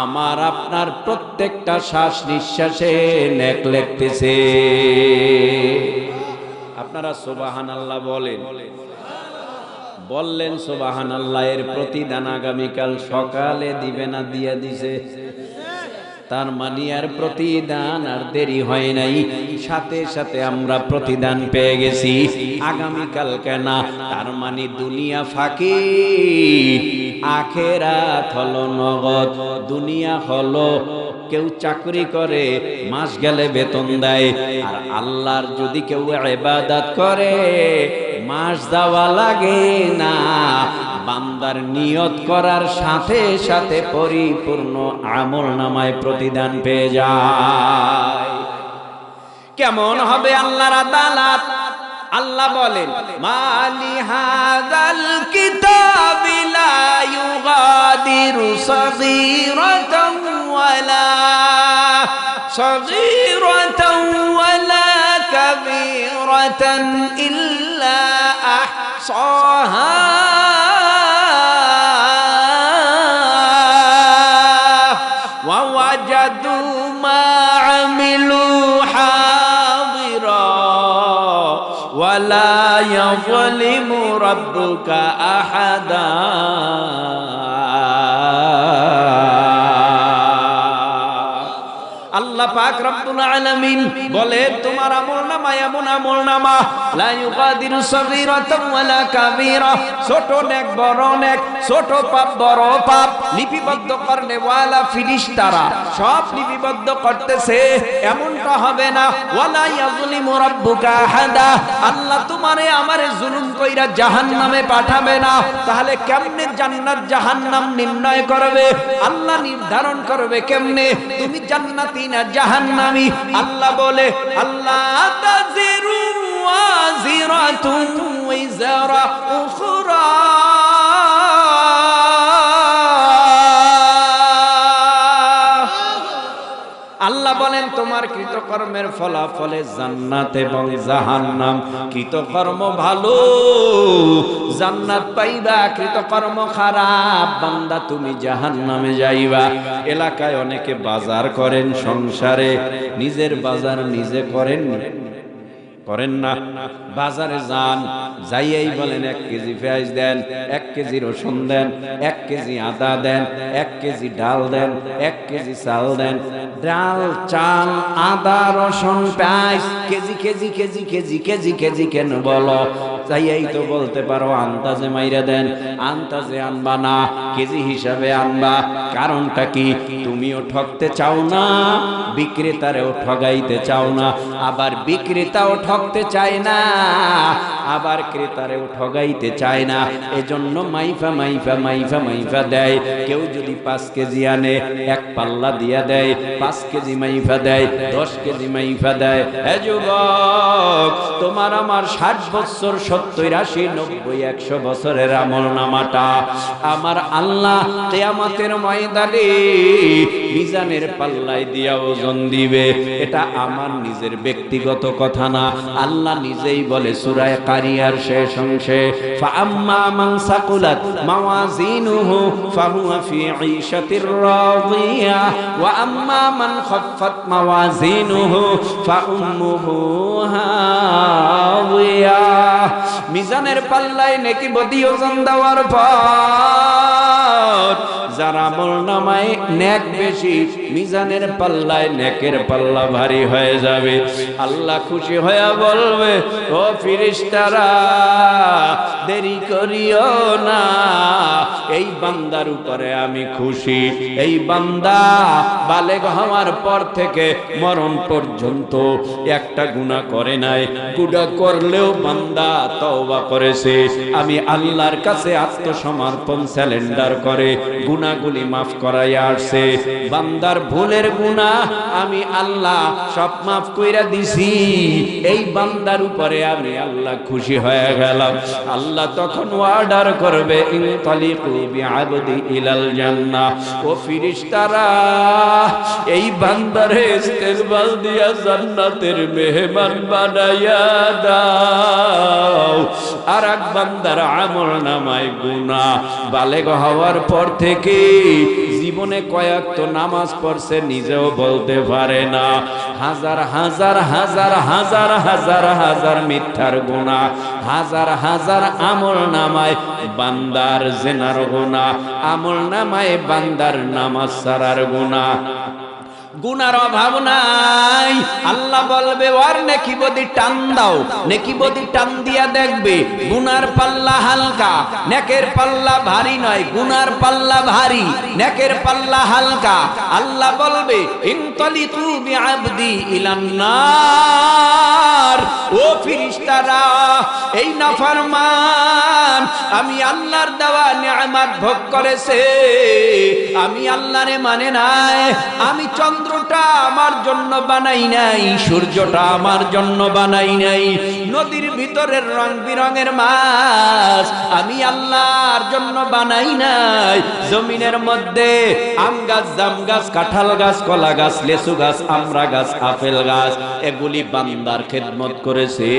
আমার আপনার প্রত্যেকটা শ্বাস নিঃশ্বাসে নেক লিখতেছে। আপনারা সুবহানাল্লাহ বলেন। বললেন সুবহানাল্লাহ। এর প্রতিদান আগামীকাল সকালে দিবে না, দিয়ে দিছে। তার মানে আর প্রতিদান আর দেরি হয় নাই, সাথে সাথে আমরা প্রতিদান পেয়ে গেছি। আগামীকাল কেন? তার মানে দুনিয়া ফাঁকি, আখেরাত হলো নগদ। দুনিয়া হলো কেউ চাকরি করে, মাস গেলে বেতন দেয়, আর আল্লাহর যদি কেউ ইবাদত করে মাস দেওয়া লাগে না। বান্দার নিয়ত করার সাথে সাথে পরিপূর্ণ আমলনামায় প্রতিদান পেয়ে যায়। কেমন হবে আল্লাহর আদালত? আল্লাহ বলেন, মালি হাযাল কিতাবি লা ইউগাদিরু সাগীরাতান ওয়ালা কাবীরাতান ইল্লা আহসাহা ওয়া ওয়াজাদু মা আমিলু হাদিরা ওয়ালা ইয়াযলিমু রাব্বুকা আহাদা। আল্লাহ পাক রব্বুল আলামিন বলে, তোমার আমল আমলনামা এমন আমলনামা লা ইউগাদিরু সগীরাতান ওয়ালা কাবীরা, ছোট নেক বড় নেক, ছোট পাপ বড় পাপ লিপিবদ্ধ করনে ওয়ালা ফিরিশতারা সব লিপিবদ্ধ করতেছে, এমনটা হবে না। ওয়ালা ইয়াযলিমু রাব্বুকা আহাদা, আল্লাহ তোমারে আমারে জুলুম কইরা জাহান্নামে পাঠাবে না। তাহলে কেমনে জান্নাত জাহান্নাম নির্ণয় করবে? আল্লাহ নির্ধারণ করবে কেমনে তুমি জান্নাতি না জাহান্নামী? আল্লাহ বলে আল্লাহ তাজিরু ওয়াজিরাতুন ওয়াজরা উখরা, আল্লাহ বলেন তোমার কৃতকর্মের ফলাফলে জান্নাত এবং জাহান্নাম। কৃতকর্ম ভালো জান্নাত পাইবা, কৃতকর্ম খারাপ বান্দা তুমি জাহান্নামে যাইবা। এলাকায় অনেকে বাজার করেন, সংসারে নিজের বাজার নিজে করেন না? বাজারে যান, যাইয়াই বলেন 1 কেজি পেঁয়াজ দেন, 1 কেজি রসুন দেন, 1 কেজি আদা দেন, 1 কেজি ডাল দেন, 1 কেজি চাল দেন। ডাল চাল আদা রসুন পেঁয়াজ KG KG KG KG KG KG কেন বলো? যাইয়াই তো বলতে পারো আন্দাজে মাইরা দেন। আন্দাজে আনবা না, কেজি হিসাবে আনবা। কারণটা কি? তুমিও ঠকতে চাও না, বিক্রেতারেও ঠগাইতে চাও না, আবার বিক্রেতাও ঠকতে চায় না, আবার ক্রেতারেও ঠগাইতে চায় না। এজন্য মাইফা মাইফা মাইফা মাইফা দেয়। কেউ যদি 5 কেজি আনে 1 পাল্লা দিয়া দেয়, 5 কেজি মাইফা দেয়, 10 কেজি মাইফা দেয়। হে যুবক, তোমার আমার 60 বছর 70 80 90 100 বছরের আমলনামাটা আমার আল্লাহ কিয়ামতের ময়দানে মিজানের পাল্লায় দিয়া ওজন দিবে। এটা আমার নিজের ব্যক্তিগত কথা না, আল্লাহ নিজেই বলে সূরা কারিয়ার শেষ অংশে, ফাআম্মা মান সাকুলাত মাওয়াজিনুহু ফাহুয়া ফি ঈশাতির রাদিয়া ওয়া আম্মা মান খাফফাত মাওয়াজিনুহু ফাউম্মুহু হাওিয়া। মিজানের পাল্লায় নেকি বদি ওজন দেওয়ার পর যারা আমলনামায় নেক বেশি, মিজানের পাল্লায় নেকের পাল্লা ভারী হয়ে যাবে। আল্লাহ খুশি হয়ে বলবে, ও ফেরেশতারা দেরি করিও না, এই বান্দার উপরে আমি খুশি। এই বান্দা বালেগ হওয়ার পর থেকে মরণ পর্যন্ত একটা গুনাহ করে নাই। গুনাহ করলেও বান্দা তওবা করেছে। আমি আল্লাহর কাছে আত্মসমর্পণ স্যালেন্ডার করে গুনাহগুলি মাফ করাইয়া আসছে। বান্দার ভুলের গুনাহ আমি আল্লাহ সব মাফ কইরা দিছি। এই বান্দার উপরে আমি আল্লাহ খুশি হয়ে গেলাম। আল্লাহ তখন অর্ডার করবে, ইনতালিকু বিআবদি ইলাল জান্নাহ। ও ফেরেশতারা এই বান্দারে ইস্তেকবাল দিয়া জান্নাতের মেহমান বানাইয়া দাও। আর এক বান্দার আমলনামায় গুনাহ বালেগ হওয়ার পর থেকে জীবনে কয়েকটা নামাজ পড়ছে নিজেও বলতে পারে না। হাজার হাজার হাজার হাজার হাজার হাজার মিথ্যার গুনাহ, হাজার হাজার আমলনামায় বান্দার জিনার গুনাহ, আমলনামায় বান্দার নামাজ ছাড়ার গুনাহ। গুনার অভাব নাই। আল্লাহ বলবে ওর নেকি বদি টান দাও, নেকি বদি টান দিয়া দেখবে গুনার পাল্লা হালকা, নেকের পাল্লা ভারী নয়, গুনার পাল্লা ভারী, নেকের পাল্লা হালকা। আল্লাহ বলবে ইনতালিকু বিআবদি ইলান নার। ও ফেরেশতারা এই নাফরমান আমি আল্লাহর দেওয়া নিয়ামত ভোগ করেছে, আমি আল্লাহরে মানে নাই। আমি চন্দ্রটা আমার জন্য বানাই নাই, সূর্যটা আমার জন্য বানাই নাই, নদীর ভিতরের রং বিরঙের মাছ আমি আল্লাহর জন্য বানাই নাই। জমিনের মধ্যে আম গাছ, জাম গাছ, কাঁঠাল গাছ, কলা গাছ, লেচু গাছ, আমড়া গাছ, আপেল গাছ এগুলি বান্দার খেদমত করেছে।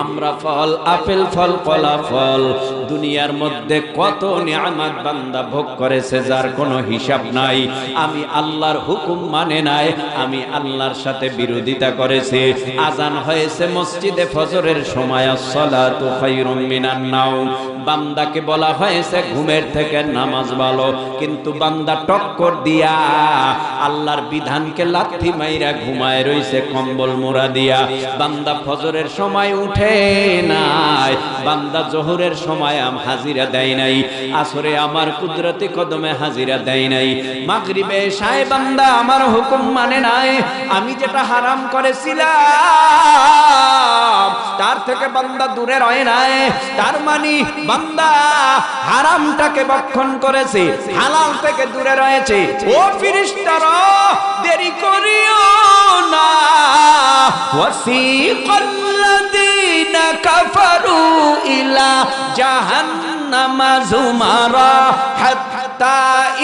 আমরা ফল, আপেল ফল, কলা ফল, দুনিয়ার মধ্যে কত নিয়ামত বান্দা ভোগ করেছে যার কোনো হিসাব নাই। আমি আল্লাহর হুকুম মানে না, নাই, আমি আল্লাহর সাথে বিরোধিতা করেছি। আজান হয়েছে মসজিদে ফজরের সময়, আসসালাতু খায়রুম মিনান নাওম, বান্দাকে বলা হয়েছে ঘুমের থেকে নামাজ ভালো, কিন্তু বান্দা টক্কর দিয়া আল্লাহর বিধানকে লাথি মাইরা ঘুমায় রইছে কম্বল মোড়া দিয়া। বান্দা ফজরের সময় উঠে নাই, বান্দা জোহরের সময় হাজিরা দেয় নাই, আসরে আমার কুদরতি কদমে হাজিরা দেয় নাই, মাগরিবে এশায় বান্দা আমার হুকুম মানে নাই, আমি যেটা হারাম করেছিলাম তার থেকে বান্দা দূরে রয় নাই। তার মানে বান্দা হারামটাকে ভক্ষণ করেছে, হালাল থেকে দূরে রয়েছে। ও ফেরেশতারা, দেরি করিও না। ওয়াসিকাল্লাযীনা কাফারু ইলা জাহান্নামা যুমারা হাত্তা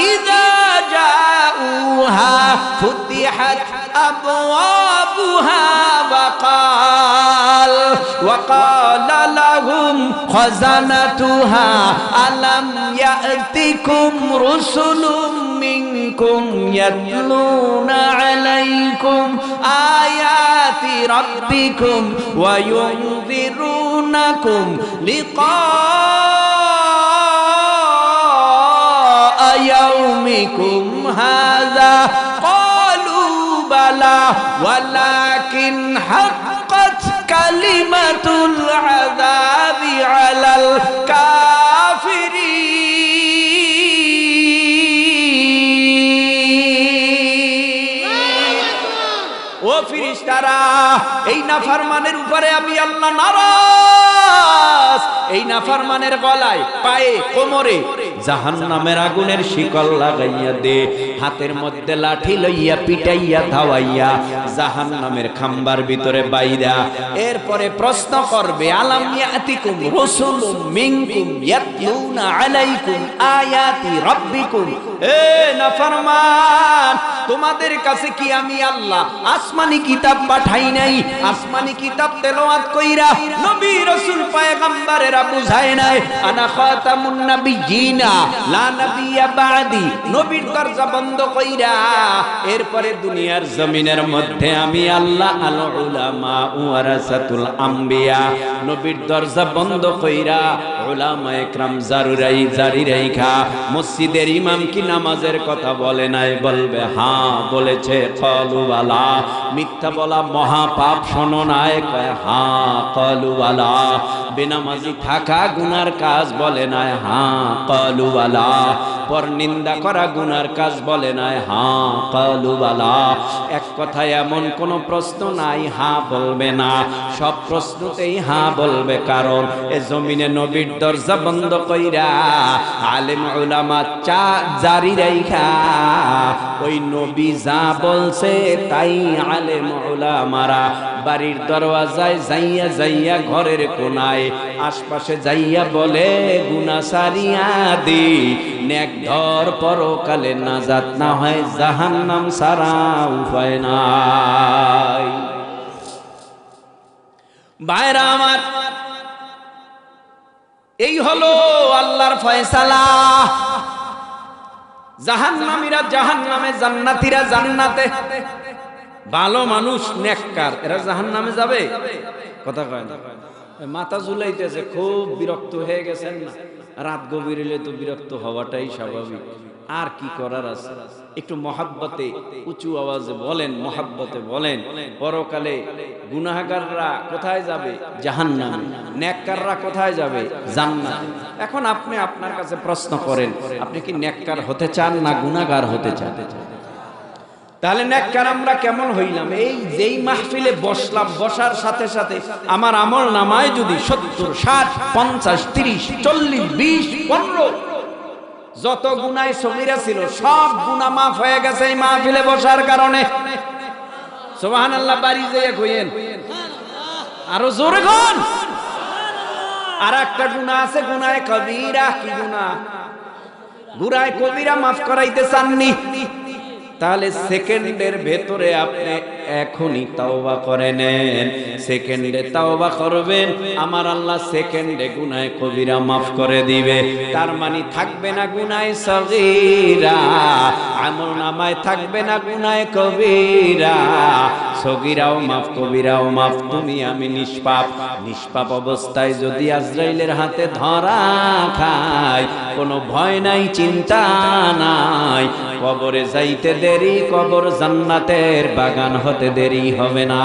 ইযা জাউহা ফুতিহাত আবওয়াবুহা ওয়াকাল লাহুম খাযানাতুহা আলাম ইয়াতিকুম রুসুলুম মিনকুম ইয়াতলুনা আলাইকুম আয়াতি রাব্বিকুম ওয়া ইউনযিরুনাকুম লিকা ইয়াউমিকুম হাযা ক্বালু বালা ওয়ালাকিন হাক্কাত কালিমাতুল আযাবি আলাল কাফিরিন। ও ফেরেশতারা, এই নাফরমানের উপরে আমি আল্লাহ নারাজ। এই নাফরমানের গলায়, পায়ে, কোমরে জাহান্নামের আগুনের শিকল লাগাইয়া দে, হাতের মধ্যে লাঠি লইয়া পিটাইয়া ধাওয়াইয়া জাহান্নামের খাম্বার ভিতরে বাইরা। এরপরে প্রশ্ন করবে, আলাম ইয়াতিকুম রাসূলুম মিনকুম ইয়াতলুনা আলাইকুম আয়াতি রাব্বিকুম। এ নাফরমান, তোমাদের কাছে কি আমি আল্লাহ আসমানি কিতাব পাঠাই নাই? আসমানি কিতাব তেলাওয়াত কইরা নবী রাসূল পয়গম্বরেরা বুঝায় নাই? আনা খাতামুন নাবিয়িনা লা নাবিয়্যা বাদি, নবীর দরজা বন্ধ কইরা এরপরে দুনিয়ার জমিনের মধ্যে আমি আল্লাহ আল উলামা ওয়ারাসাতুল আম্বিয়া, নবীর দরজা বন্ধ কইরা উলামায়ে কেরাম জারি রাইখা মসজিদের ইমাম কি নামাজের কথা বলে নাই? বলবে হ্যাঁ বলেছে। ক্বালু বালা, মিথ্যা বলা মহা পাপ শোনো নাই? কয় হ্যাঁ। ক্বালু বালা, বেনামাজি থাকা গুনার কাজ বলে নাই? হ্যাঁ। ক্বালু বালা, পর নিন্দা করা গুনার কাজ বলে নাই? হ্যাঁ। ক্বালু বালা। এক কথায় এমন কোন প্রশ্ন নাই হ্যাঁ বলবে না, সব প্রশ্নতেই হ্যাঁ বলবে। কারণ এ জমিনে নবীর দরজা বন্ধ কইরা আলেম উলামা জারি রাইখা ওই নবী যা বলছে তাই আলেম উলামারা বাড়ির দরওয়াজায় যাইয়া যাইয়া, ঘরের কোনায় আশপাশে যাইয়া বলে গুনাহ সারিয়া দি, নেক ধর পরকালে নাজাত না হয় জাহান্নাম সারা উপায় নাই। ভাইরা আমার, এই হলো আল্লাহর ফয়সালা। জাহান্নামীরা জাহান্নামে, জান্নাতীরা জান্নাতে। ভালো মানুষ নেককার এরা জাহান্নামে যাবে? কথা কয় না। মাথা ঝুলাইতেছে, খুব বিরক্ত হয়ে গেছেন না? রাত গভীর হলে তো বিরক্ত হওয়াটাই স্বাভাবিক। আর কি করার আছে? একটু মহাব্বতে উঁচু আওয়াজে বলেন, মহাব্বতে বলেন। পরকালে গুনাহগাররা কোথায় যাবে? জাহান্নামে। নেককাররা কোথায় যাবে? জান্নাতে। এখন আপনি আপনার কাছে প্রশ্ন করেন, আপনি কি নেককার হতে চান না গুনাহগার হতে চান? তাহলে নেককার আমরা কেমন হইলাম? এই যেই মাহফিলে বসলাম, বসার সাথে সাথে আমার আমল নামায় যদি 70, 60, 50, 30, 40, 20, 15 যত গুনাহ সগীরা ছিল সব গুনাহ মাফ হয়ে গেছে এই মাহফিলে বসার কারণে। সুবহানাল্লাহ। বাড়ি যেয়ে কইেন আরো জোরে কোন। আর একটা গুনাহ আছে, গুনাহ কবিরা। কি গুনাহ? গুনাহ কবিরা মাফ করাইতে চাননি? তাহলে সেকেন্ডের ভেতরে আপনি এখনই তাওবা করে নেন, সেকেন্ডে তাওবা করবেন, আমার আল্লাহ সেকেন্ডে গুনাহ কবিরা মাফ করে দিবে। তার মানে থাকবে না গুনাহ সগীরা, আমলনামায় থাকবে না গুনাহ কবিরা, সগীরাও মাফ কবিরাও মাফ। তুমি আমি নিষ্পাপ, নিষ্পাপ অবস্থায় যদি আজরাইলের হাতে ধরা খাই, কোনো ভয় নাই, চিন্তা নাই, কবরে যাইতে দেরি, কবর জান্নাতের বাগান হতে দেরি হবে না।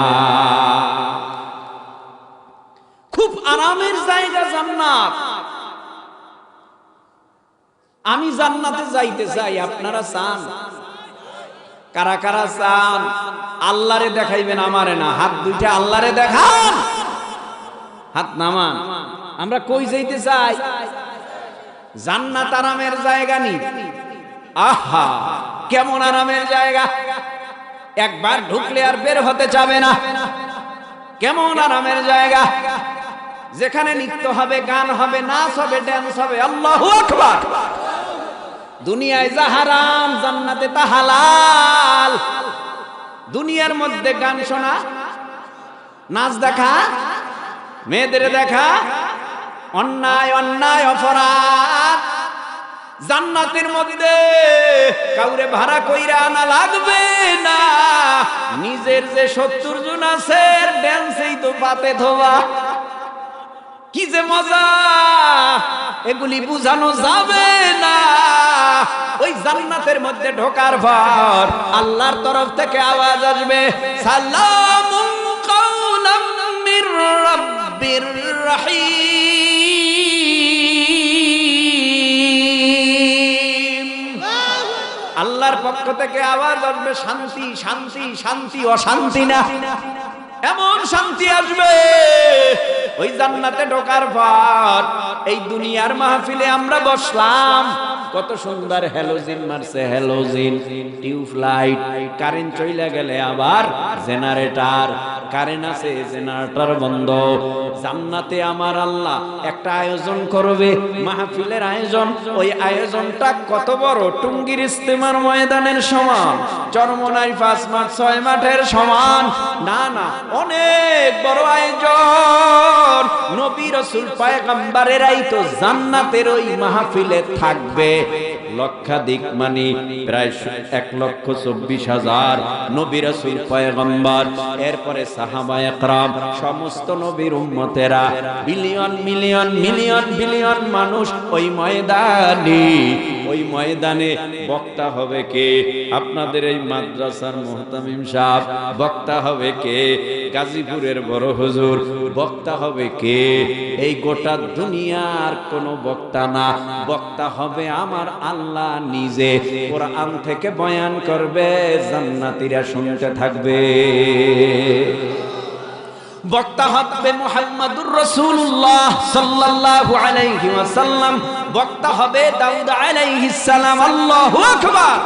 খুব আরামের জায়গা জান্নাত। আমি জান্নাতে যাইতে চাই, আপনারা চান? কারা কারা চান? আল্লাহরে দেখাইবেন, আমারে না। হাত দুইটা আল্লাহরে দেখান, হাত নামান। আমরা কই যাইতে চাই? জান্নাত আরামের জায়গা নি। আহা, কেমন আরামের জায়গা! একবার ঢুকলে আর বের হতে যাবে না। কেমন আরামের জায়গা, যেখানে নৃত্য হবে, গান হবে, নাচ হবে, ড্যান্স হবে। আল্লাহু আকবার। দুনিয়ায় যা হারাম, জান্নাতে তা হালাল। দুনিয়ার মধ্যে গান শোনা, নাচ দেখা, মেয়েদের দেখা, অন্যায় অন্যায় অপরাধ। জান্নাতের মধ্যে কাউরে ভাড়া কইরা আনা লাগবে না। নিজের যে 70 জন আছে, ড্যান্সেই তো পাতে ধোয়া। কি যে মজা, এগুলি বুঝানো যাবে না। ওই জান্নাতের মধ্যে ঢোকার পর আল্লাহর তরফ থেকে আওয়াজ আসবে, সালামুন কাওলাম মির রাব্বির রহিম। আল্লাহর পক্ষ থেকে আওয়াজ আসবে, শান্তি শান্তি শান্তি, অশান্তি না। এমন শান্তি আসবে ওই জান্নাতে ঢোকার পর। এই দুনিয়ার মাহফিলে আমরা বসলাম, কত সুন্দর হ্যালোজিন মারছে, হ্যালোজিন, টিউবলাইট। কারেন্ট চলে গেলে আবার জেনারেটর, কারেন্ট আছে, জেনারেটর বন্ধ। জান্নাতে আমার আল্লাহ একটা আয়োজন করবে, মাহফিলের আয়োজন। ওই আয়োজনটা কত বড়! টুঙ্গির ইস্তেমার ময়দানের সমান, চরমনাই 5 মাঠ 6 মাঠের সমান না, না, অনেক বড় আয়োজন। নবী রাসূল পয়গম্বরেরাই তো জান্নাতের ওই মাহফিলে থাকবে। লক্ষাধিক, মানে প্রায় 1,24,000 নবী রাসূল পয়গম্বর, এরপরে সাহাবায়ে কেরাম, সমস্ত নবীর উম্মতেরা, বিলিয়ন মিলিয়ন মিলিয়ন বিলিয়ন মানুষ ওই ময়দানে। ওই ময়দানে বক্তা হবে কে? আপনাদের এই মাদ্রাসার মুহতামিম সাহেব। বক্তা হবে কে? গাজীপুরের বড় হুজুর। বক্তা হবে কে? এই গোটা দুনিয়ার কোনো বক্তা না, বক্তা হবে আমার আল্লাহ নিজে। কোরআন থেকে বয়ান করবে, জান্নাতীরা শুনতে থাকবে। বক্তা হবে মুহাম্মাদুর রাসূলুল্লাহ সাল্লাল্লাহু আলাইহি ওয়াসাল্লাম। বক্তা হবে দাউদ আলাইহিস সালাম। আল্লাহু আকবার।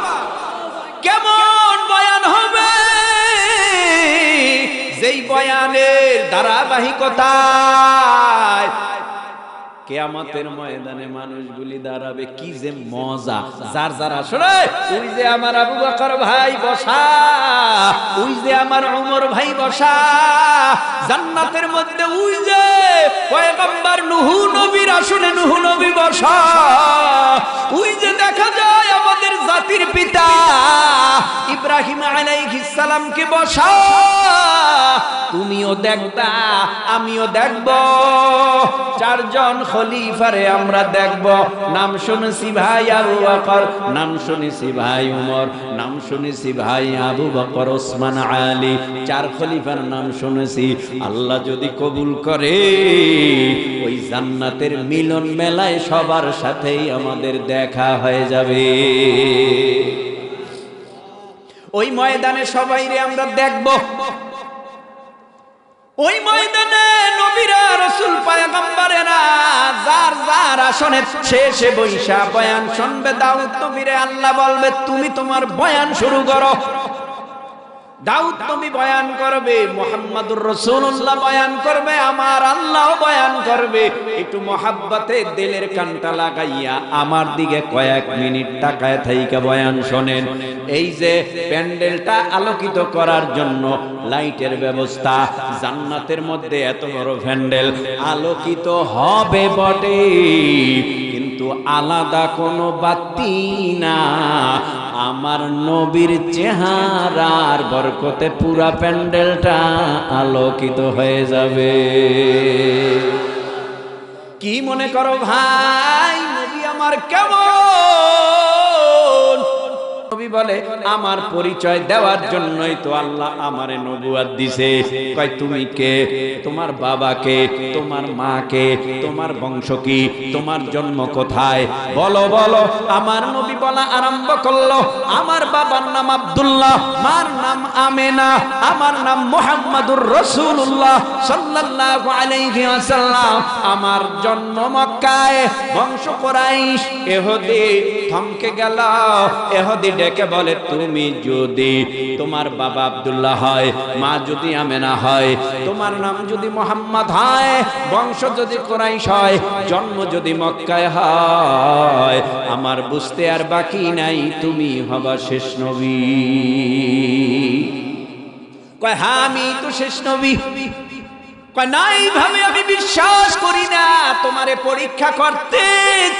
কেমন বয়ান হবে, যেই বয়ানের ধারাবাহিকতায় কিয়ামতের ময়দানে মানুষগুলি দাঁড়াবে। কি যে মজা! যার যার আসলে, ওই যে আমার আবু বকর ভাই বসা, ওই যে আমার ওমর ভাই বসা জান্নাতের মধ্যে, ওই যে পয়গম্বর নূহ নবীর আসলে নূহ নবী বসা, ওই যে দেখা যায় আমাদের জাতির পিতা ইব্রাহিম আলাইহিস সালামকে বসা। তুমিও দেখবা, আমিও দেখব। 4 জন খলিফারে আমরা দেখব। নাম শুনেছি ভাই আবু বকর, নাম শুনেছি ভাই উমর, নাম শুনেছি ভাই আবু বকর, ওসমান, আলী। 4 খলিফার নাম শুনেছি। আল্লাহ যদি কবুল করে, ওই জান্নাতের মিলন মেলায় সবার সাথেই আমাদের দেখা হয়ে যাবে। ওই ময়দানে সবাইরে আমরা দেখব। ওই ময়দানে নবীরা, রাসূল, পয়গম্বরেরা যার যার আসনে শেষে বৈশা বয়ান শুনবে। দাউদ নবীরে আল্লাহ বলবে, তুমি তোমার বয়ান শুরু করো। দাউদ নবী বয়ান করবে, মুহাম্মাদুর রাসূলুল্লাহ বয়ান করবে, আমার আল্লাহ বয়ান করবে। একটু মহাব্বতে দিলের কানটা লাগাইয়া আমার দিকে কয়েক মিনিট তাকায় থাইকা বয়ান শোনেন। এই যে প্যান্ডেলটা আলোকিত করার জন্য লাইটের ব্যবস্থা, জান্নাতের মধ্যে এত বড় প্যান্ডেল আলোকিত হবে বটে, কিন্তু আলাদা কোনো বাতি না, আমার নবীর চেহারার বরকতে পুরা প্যান্ডেলটা আলোকিত হয়ে যাবে। কি মনে করো ভাই, নবী আমার কেমন? নবী বলে, আমার পরিচয় দেওয়ার জন্যই তো আল্লাহ আমারে নবুয়ত দিছে। কয় তুমি কে, তোমার বাবা কে, তোমার মা কে, তোমার বংশ কি, তোমার জন্ম কোথায়, বলো বলো। আমার নবী বলা আরম্ভ করলো, আমার বাবার নাম আব্দুল্লাহ, মার নাম আমেনা, আমার নাম মুহাম্মাদুর রাসূলুল্লাহ সাল্লাল্লাহু আলাইহি ওয়াসাল্লাম, আমার জন্ম মক্কায়, বংশ কুরাইশ। ইহুদি থমকে গেল, ইহুদি ডেকে বলে, তুমি যদি তোমার বাবা আব্দুল্লাহ হয়, মা যদি আমেনা হয়, তোমার নাম যদি মুহাম্মদ হয়, বংশ যদি কুরাইশ হয়, জন্ম যদি মক্কায় হয়, আমার বুঝতে আর বাকি নাই, তুমি হবা শেষ নবী। কয় হ্যাঁ আমি তো শেষ নবী। কয় না, এইভাবে আমি বিশ্বাস করি না, তোমারে পরীক্ষা করতে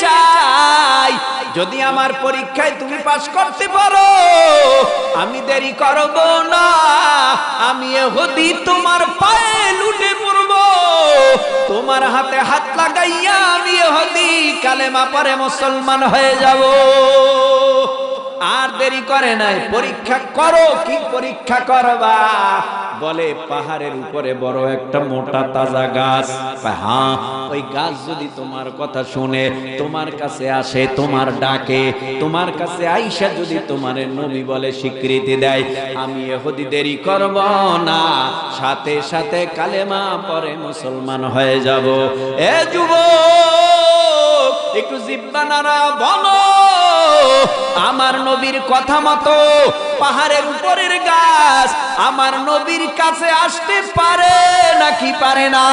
চাই। যদি আমার পরীক্ষায় তুমি পাস করতে পারো, আমি দেরি করব না, আমি ইহুদি তোমার পায়ে লুটে পড়ব, তোমার হাতে হাত লাগাইয়া আমি ইহুদি কালেমা পড়ে মুসলমান হয়ে যাব। আর দেরি করে নাই, পরীক্ষা করো। কি পরীক্ষা করবা? বলে পাহাড়ের উপরে বড় একটা মোটা তাজা গাছ। হ্যাঁ, ওই গাছ যদি তোমার কথা শুনে, তোমার কাছে আসে, তোমার ডাকে, তোমার কাছে আইসা যদি তোমার নবী বলে স্বীকৃতি দেয়, আমি ইহুদি দেরি করব না, সাথে সাথে কালেমা পড়ে মুসলমান হয়ে যাব। এ যুবক, একটু জিহ্বা নাড়া বলো, আমার নবীর কথা মতো পাহাড়ের উপরের গাছ আমার নবীর কাছে আসতে পারে নাকি পারে না?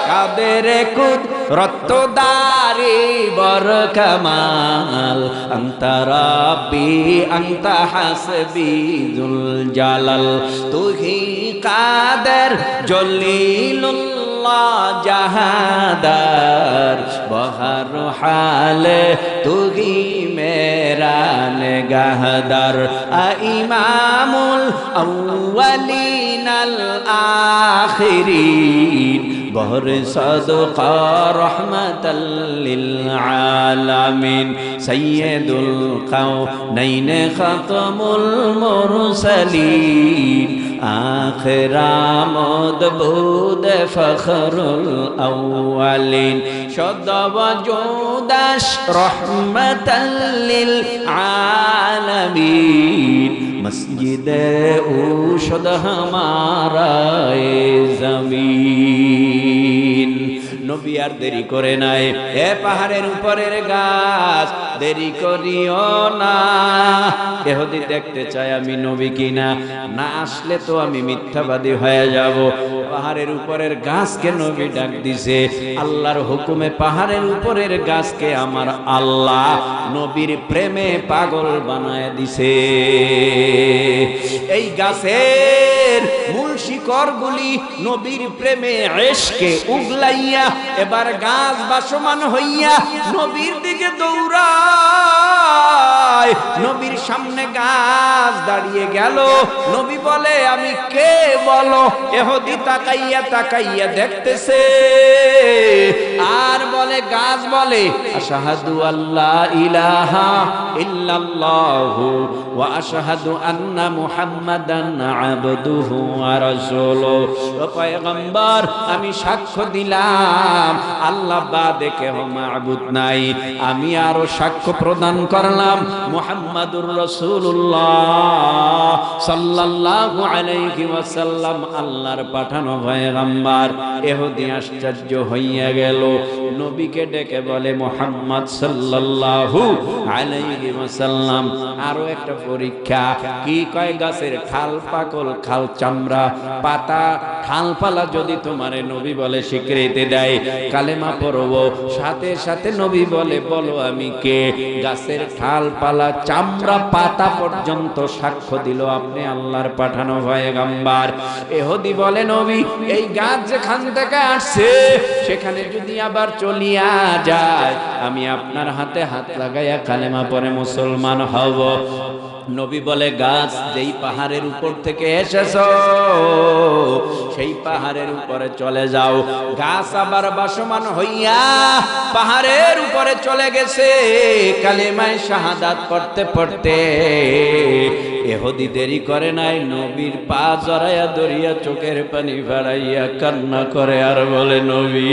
কাদের কুদরত দারি বর কামাল, আনতা রাব্বি আনতা হাসবি জুল জালাল, তুহি কাদের জলিলুল্লাহ জাহাদার, বহর হালে তুহি মেরা নেগাহদার, ইমামুল আউয়ালিন আল আখিরিন, বহর সাদকা রহমাতাল লিল আলামিন, সাইয়্যিদুল কাওনাইন খাতামুল মুরসালিন, আখিরামদ বুদ ফখরুল আউয়ালিন, সদওয়াজুদাশ রহমাতাল লিল আলামিন, মসজিদে উশদ হামারা জমিন। নবী আর দেরি করে নাই, এ পাহাড়ের উপরের গাছ, দেরি করিও না। ইহুদি দেখতে চায় আমি নবী কিনা, না আসলে তো আমি মিথ্যাবাদী হয়ে যাব। পাহাড়ের উপরের গাছকে নবী ডাক দিছে, আল্লাহর হুকুমে পাহাড়ের উপরের গাছকে আমার আল্লাহ নবীর প্রেমে পাগল বানায় দিছে। এই গাছের মূল শিকড়গুলি নবীর প্রেমে ইশকে উগলাইয়া এবার গাছ বাসমান হইয়া নবীর দিকে দৌড়ায়। নবীর সামনে গাছ দাঁড়িয়ে গেল। নবী বলে, আমি কে বলো? ইহুদি তাকাইয়া তাকাইয়া দেখতেছে আর বলে, গাছ বলে, আশহাদু আল্লা ইলাহা ইল্লাল্লাহু ওয়া আশহাদু আন্না মুহাম্মাদান আবদুহু ওয়া রাসূলুহু। ও পয়গম্বর, আমি সাক্ষ্য দিলাম আল্লাহ বাদে কেহ মাবুদ নাই। আমি আরো সাক্ষ্য প্রদান করলাম মুহাম্মাদুর রাসূলুল্লাহ সাল্লাল্লাহু আলাইহি ওয়াসাল্লাম আল্লাহর পাঠানো পয়গম্বর। ইহুদি আশ্চর্য হইয়া গেল, নবীকে ডেকে বলে মুহাম্মদ সাল্লাল্লাহু আলাইহি ওয়াসাল্লাম আরো একটা পরীক্ষা। কি কয়? গাছের ঠাল পাকল খাল চামড়া পাতা ঠালপালা যদি তোমারে নবী বলে স্বীকৃতি দেয়, কালেমা পড়ব, সাথে সাথে নবী বলে বলো আমি কে? গাছের ঠালপালা চামড়া পাতা পর্যন্ত সাক্ষ্য দিল আপনি আল্লাহর পাঠানো পয়গম্বর। ইহুদি বলে নবী, এই গাছ যেখান থেকে আসছে সেখানে যদি আবার চলিয়া যায়, আমি আপনার হাতে হাত লাগাইয়া কালেমা পড়ে মুসলমান হব। নবী বলে, গাছ যেই পাহাড়ের উপর থেকে এসেছো সেই পাহাড়ের উপরে চলে যাও। গাছ আবার বাসমান হইয়া পাহাড়ের উপরে চলে গেছে কালেমায়ে শাহাদাত পড়তে পড়তে। ইহুদি দেরি করে নাই, নবীর পা জড়াইয়া ধরিয়া চোখের পানি ফেলাইয়া কান্না করে আর বলে, নবী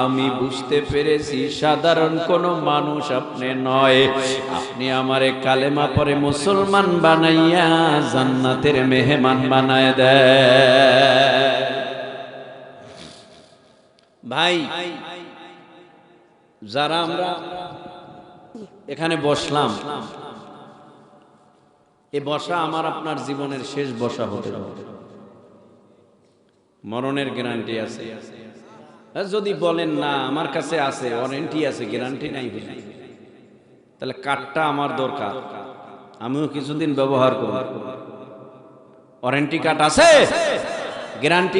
আমি বুঝতে পেরেছি সাধারণ কোনো মানুষ আপনি নয়, আপনি আমারে কালেমা পড়ে মুসলমান বানাইয়া জান্নাতের মেহমান বানায় দেয়। ভাই, যারা আমরা এখানে বসলাম, এ বসা আমার আপনার জীবনের শেষ বসা হতে পারে। মরণের গ্যারান্টি আছে? যদি বলেন না আমার কাছে আছে, ওয়ারেন্টি আছে, গ্যারান্টি নাই, তাহলে কার্ডটা আমার দরকার, আমিও কিছুদিন ব্যবহার করব। ওয়ারেন্টি কার্ড আছে, গ্যারান্টি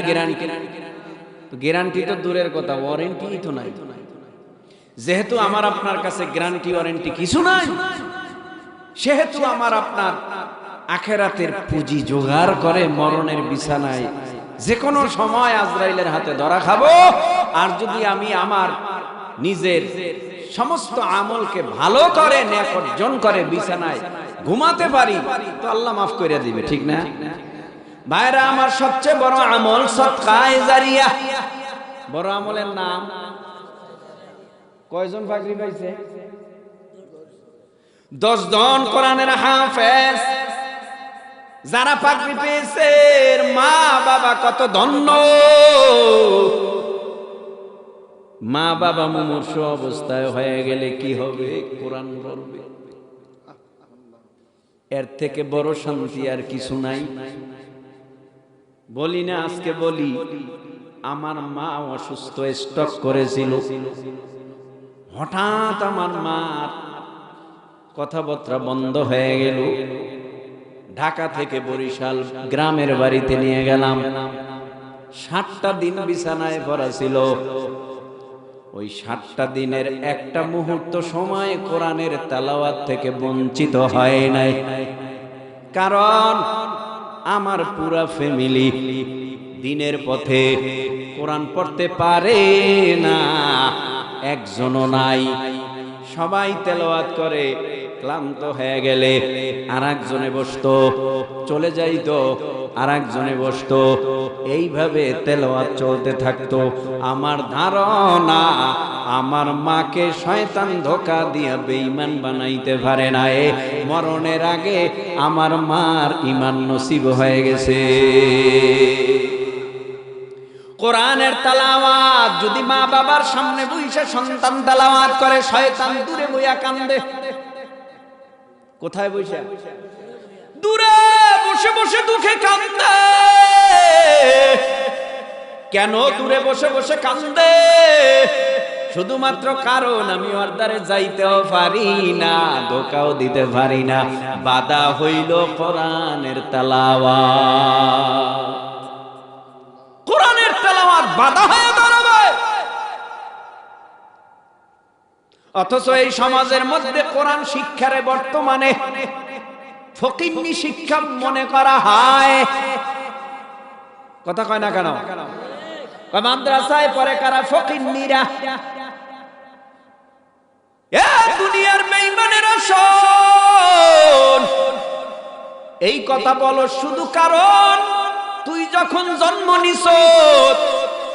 তো গ্যারান্টি তো দূরের কথা, ওয়ারেন্টি তো নাই। যেহেতু আমার আপনার কাছে গ্যারান্টি ওয়ারেন্টি কিছু নাই, সেহেতু আমার আপনার আখেরাতের পুঁজি জোগাড় করে মরণের বিছানায় যে কোনো সময় আজরাইলের হাতে ধরা খাবো। আর যদি আমি আমার নিজের সমস্ত আমলকে ভালো করে নেক অর্জন করে বিছানায় ঘুমাতে পারি, তো আল্লাহ মাফ করে দিবে, ঠিক না ভাইরা? আমার সবচেয়ে বড় আমল সদকায়ে জারিয়া। বড় আমলের নাম কয়জন ফাকরি পাইছে? 10 জন কোরআনের হাফেজ। যারা পাগড়ি পেয়েছে মা বাবা কত ধন্য। মা বাবা মুমূর্ষ অবস্থায় হয়ে গেলে কি হবে? কোরআন পড়বে। এর থেকে বড় শান্তি আর কিছু নাই। বলি না, আজকে বলি, আমার মা অসুস্থ, স্ট্রোক করেছিল। হঠাৎ আমার মার কথাবার্তা বন্ধ হয়ে গেল। ঢাকা থেকে বরিশাল গ্রামের বাড়িতে নিয়ে গেলাম। 7টা দিন বিছানায় পড়া ছিল। ওই 7টা দিনের একটা মুহূর্ত সময় কোরআনের তেলাওয়াত থেকে বঞ্চিত হয় নাই। কারণ আমার পুরা ফ্যামিলি দিনের পথে কোরআন পড়তে পারে না, একজনও নাই। সবাই তেলাওয়াত করে, ক্লান্ত হয়ে গেলে আরেকজনে বসতো, চলে যাইতো, আরেকজনে বসতো, এইভাবে তেলাওয়াত চলতে থাকতো। আমার ধারণা আমার মাকে শয়তান ধোঁকা দিয়া বেঈমান বানাইতে পারে না। মরণের আগে আমার মার ঈমান নসিব হয়ে গেছে। কোরআনের তেলাওয়াত যদি মা বাবার সামনে বসে সন্তান তেলাওয়াত করে, শয়তান দূরে বইয়া কান্দে। কোথায় বসে? দূরে বসে বসে দুঃখে কান্দে। কেন দূরে বসে বসে কান্দে? শুধুমাত্র কারণ আমি ওর দ্বারে যাইতেও পারি না, ধোকাও দিতে পারি না। বাধা হইল কোরআনের তেলাওয়াত। কোরআনের তেলাওয়াত বাধা হয়ে দাঁড়াবে। অথচ এই সমাজের মধ্যে কোরআন শিক্ষারে বর্তমানে ফকিন্নি শিক্ষা মনে করা হয়। কথা কয় না কেন? মাদ্রাসায় পড়ে কারা? ফকিন্নিরা। দুনিয়ার বেঈমানেরা শোন, এই কথা বলো শুধু কারণ তুই যখন জন্ম নিছ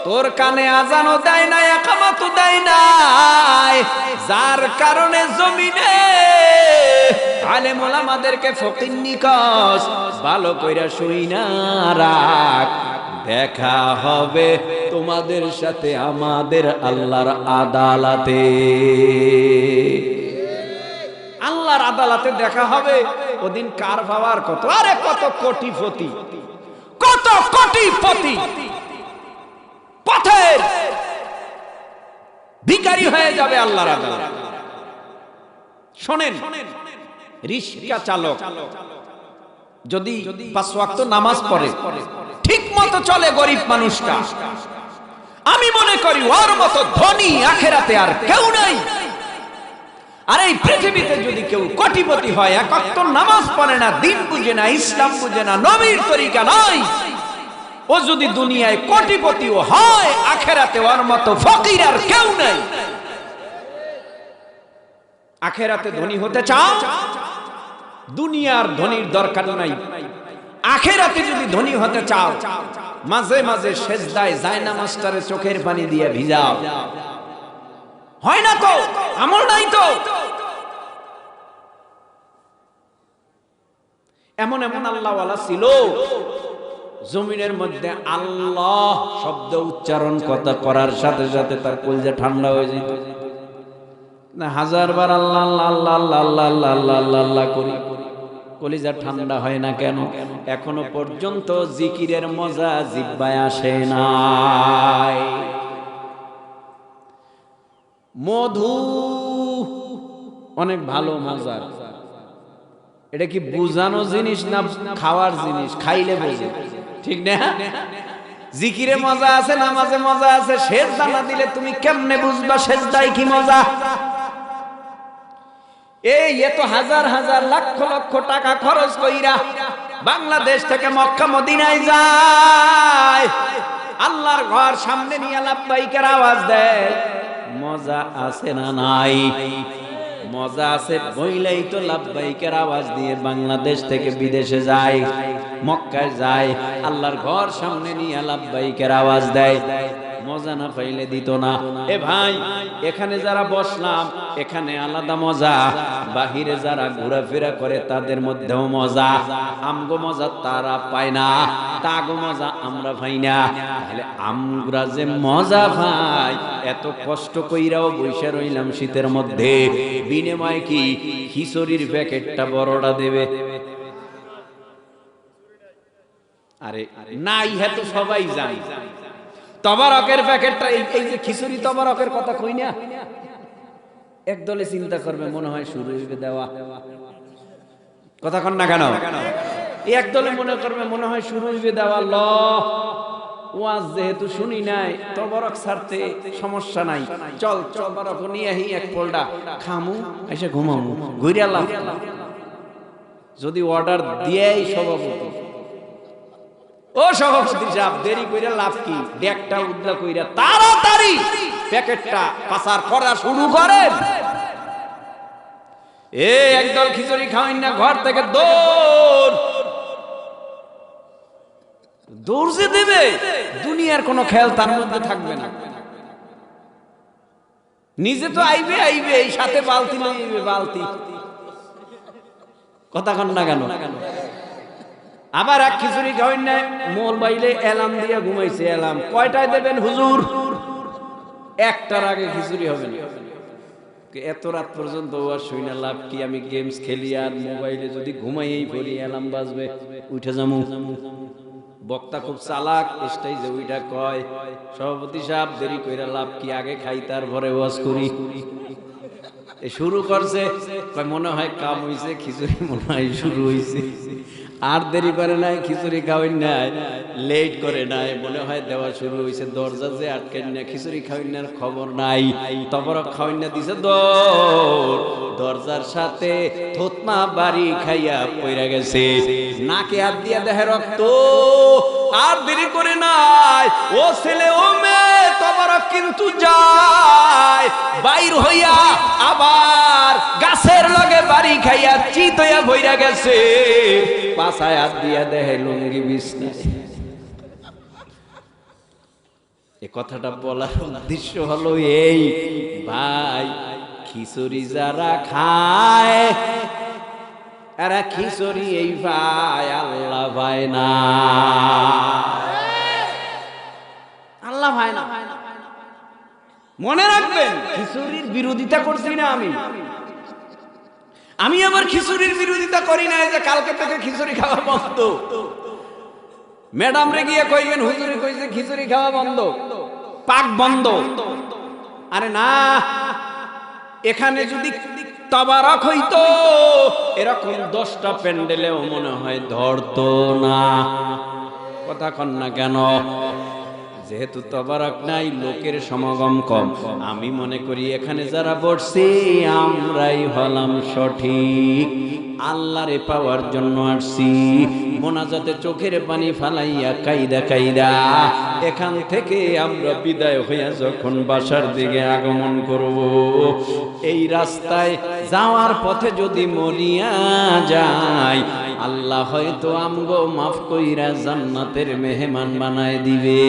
তোর কানে আজানও দেয় নাই, একামতও দেয় নাই, যার কারণে জমিনে আলেম ওলামাদেরকে ফকির নিকস ভালো কইরা শুইনা রাখ, দেখা হবে তোমাদের সাথে আমাদের আল্লাহর আদালতে। আল্লাহর আদালতে দেখা হবে। ওদিন কার পাওয়ার কত, আরে কত কোটিপতি, কত কোটিপতি পথের ভিখারি হয়ে যাবে আল্লাহর আদালতে। শোনেন, রিক্সা চালক যদি 5 ওয়াক্ত নামাজ পড়ে, ঠিক মতো চলে গরিব মানুষটা, আমি মনে করি ওর মতো ধনী আখেরাতে আর কেউ নাই। আর এই পৃথিবীতে যদি কেউ কোটিপতি হয়, 1 ওয়াক্ত নামাজ পড়ে না, দিন বুঝে না, ইসলাম বুঝে না, নবীর তরিকা নাই, ও যদি দুনিয়ায় কোটিপতিও হয়, আখেরাতে ওর মতো ফকির আর কেউ নাই। আখেরাতে ধনী হতে চাও, দুনিয়ার ধনীর দরকার নাই। আখেরাতে যদি ধনী হতে চাও, মাঝে মাঝে সেজদায় জায়নামাজটারে চোখের পানি দিয়ে ভিজাও। হয় না তো, আমল নাই তো। এমন এমন আল্লাহওয়ালা ছিল, জমিনের মধ্যে আল্লাহ শব্দ উচ্চারণ কথা করার সাথে সাথে তার কলিজা ঠান্ডা হয়ে যেত। না 1000 বার আল্লাহ আল্লাহ আল্লাহ আল্লাহ আল্লাহ আল্লাহ আল্লাহ আল্লাহ করি, কলিজা ঠান্ডা হয় না কেন? এখনো পর্যন্ত জিকিরের মজা জিহ্বায় আসে নাই। মধু অনেক ভালো মজা, এটা কি বুঝানো জিনিস না খাওয়ার জিনিস? খাইলে বোঝে, ঠিক না? জিকিরে মজা আছে, নামাজে মজা আছে, সেজদা না দিলে তুমি কেমনে বুঝবা সেজদায় কি মজা? এই এত হাজার হাজার লক্ষ লক্ষ টাকা খরচ কইরা বাংলাদেশ থেকে মক্কা মদিনায় যায়, আল্লাহর ঘর সামনে নিয়ে লাব্বাইকের আওয়াজ দেয়, মজা আছে না নাই? মজা আছে বইলেই তো লাব্বাইকের আওয়াজ দিয়ে বাংলাদেশ থেকে বিদেশে যায়, মক্কায় যায়, আল্লাহর ঘর সামনে নিয়ে লাব্বাইকের আওয়াজ দেয়। মজা না পাইলে দিত না। এ ভাই, এখানে যারা বসলাম এখানে আলাদা মজা, বাহিরে যারা ঘোরাফেরা করে তাদের মধ্যেও মজা। আমগো মজা তারা পায় না, তাগো মজা আমরা পাই না। তাহলে আমরা যে মজা পাই, এত কষ্ট কইরাও বইসা রইলাম শীতের মধ্যে, বিনিময়ে কি খিচুড়ির প্যাকেটটা বড়টা দেবে? আরে নাই, হ্যাঁ তো সবাই জানে। তবারকের প্যাকেটটা, এই যে খিচুড়ি তবারকের কথা কই না, একদলে চিন্তা করবে মনে হয় শুরু হইবে দেওয়া, কথা কন না কেন? একদলে মনে করবে মনে হয় শুরু হইবে দেওয়া। ল ওয়াজ যেহেতু শুনি নাই, তবারক ছাড়তে সমস্যা নাই, চল তবারক নিয়ে আহি, এক ফোল্ডা খামু, এসে ঘুমামু, ঘুরিয়া লাভ। যদি অর্ডার দিয়েই সভাপতি, ও সভাপতি সাহেব দেরি কইরা লাভ কি? ব্যাগটা উদ্দা কইরা তাড়াতাড়ি প্যাকেটটা পাচার করা শুরু করেন। একদল খিচুড়ি খাওয়াই না, ঘর থেকে দৌড় যে দেবে, দুনিয়ার কোনো খেয়াল তার মধ্যে থাকবে না। নিজে তো আইবে আইবে, এই সাথে বালতি লইবে, বালতি, কথা কন না কেন? আবার এক খিচুড়ি খাওয়াই না, মোর বাইলে এলাম দিয়া ঘুমাইছে। এলাম কয়টায় দেবেন হুজুর? 1টার আগে খিচুড়ি হবে না। এত রাত পর্যন্ত আর শুই না লাভ কি? আমি গেমস খেলি আর মোবাইলে যদি ঘুমাইয়েই পড়ি, এলাম বাজবে, উঠে যামু। বক্তা খুব চালাক, স্টেজে উইটা কয়, সভাপতি সাহেব দেরি কইরা লাভ কি? আগে খাই তারপরে ওয়াজ করি। শুরু করছে, মনে হয় কাম হইছে, খিচুড়ি মনে হয় শুরু হইছে। আর দেরি করে নাই, খিচুড়ি খাওয়াই নাই, লেট করে নাই, মনে হয় দেওয়া শুরু হয়েছে। দরজা যে আটকেন না, খিচুড়ি খাওয়াই না খবর নাই, তবরক খাওয়াই না দিছে দরজার সাথে থতমা বাড়ি খাইয়া পইরা গেছে, নাকে হাত দিয়া দেহে রক্ত। আর দেরি করে নাই, ও ছেলে ও মেয়ে তবরক কিন্তু যায়, বাইর হইয়া আবার গাছের লগে বাড়ি খাইয়া চিত হইয়া বইরা গেছে, পাছায় হাত দিয়া দেহে লুঙ্গি বিছনায়। এ কথাটা বলার উদ্দেশ্য হলো এই, ভাই খিচুড়ি যারা খায় এরা খিচুড়ি এই ভাই আল্লাহ ভাই না, আল্লাহ ভাই না। মনে রাখবেন, খিচুড়ির বিরোধিতা করছি না আমি আমার খিচুড়ির বিরোধিতা করি না যে কালকে থেকে খিচুড়ি খাওয়া বন্ধ। ম্যাডাম রে গিয়ে কইবেন হুজুরি কইছে খিচুড়ি খাওয়া বন্ধ, পাক বন্ধ। আরে না, এখানে যদি তাবারক হইতো এরকম 10টা প্যান্ডেলেও মনে হয় ধরতো না। কথা কন না কেন? যেহেতু তাবারক নাই, লোকের সমাগম কম, আমি মনে করি এখানে যারা বসছি আমরাই হলাম সঠিক। আল্লাহরে পাওয়ার জন্য আসছি, মোনাজাতে চোখের পানি ফালাইয়া কাইদা কাইদা এখান থেকে আমরা বিদায় হইয়া যখন বাসার দিকে আগমন করব, এই রাস্তায় যাওয়ার পথে যদি মরিয়া যায়, আল্লাহ হয়তো আমগো মাফ কইরা জান্নাতের মেহমান বানায় দিবে।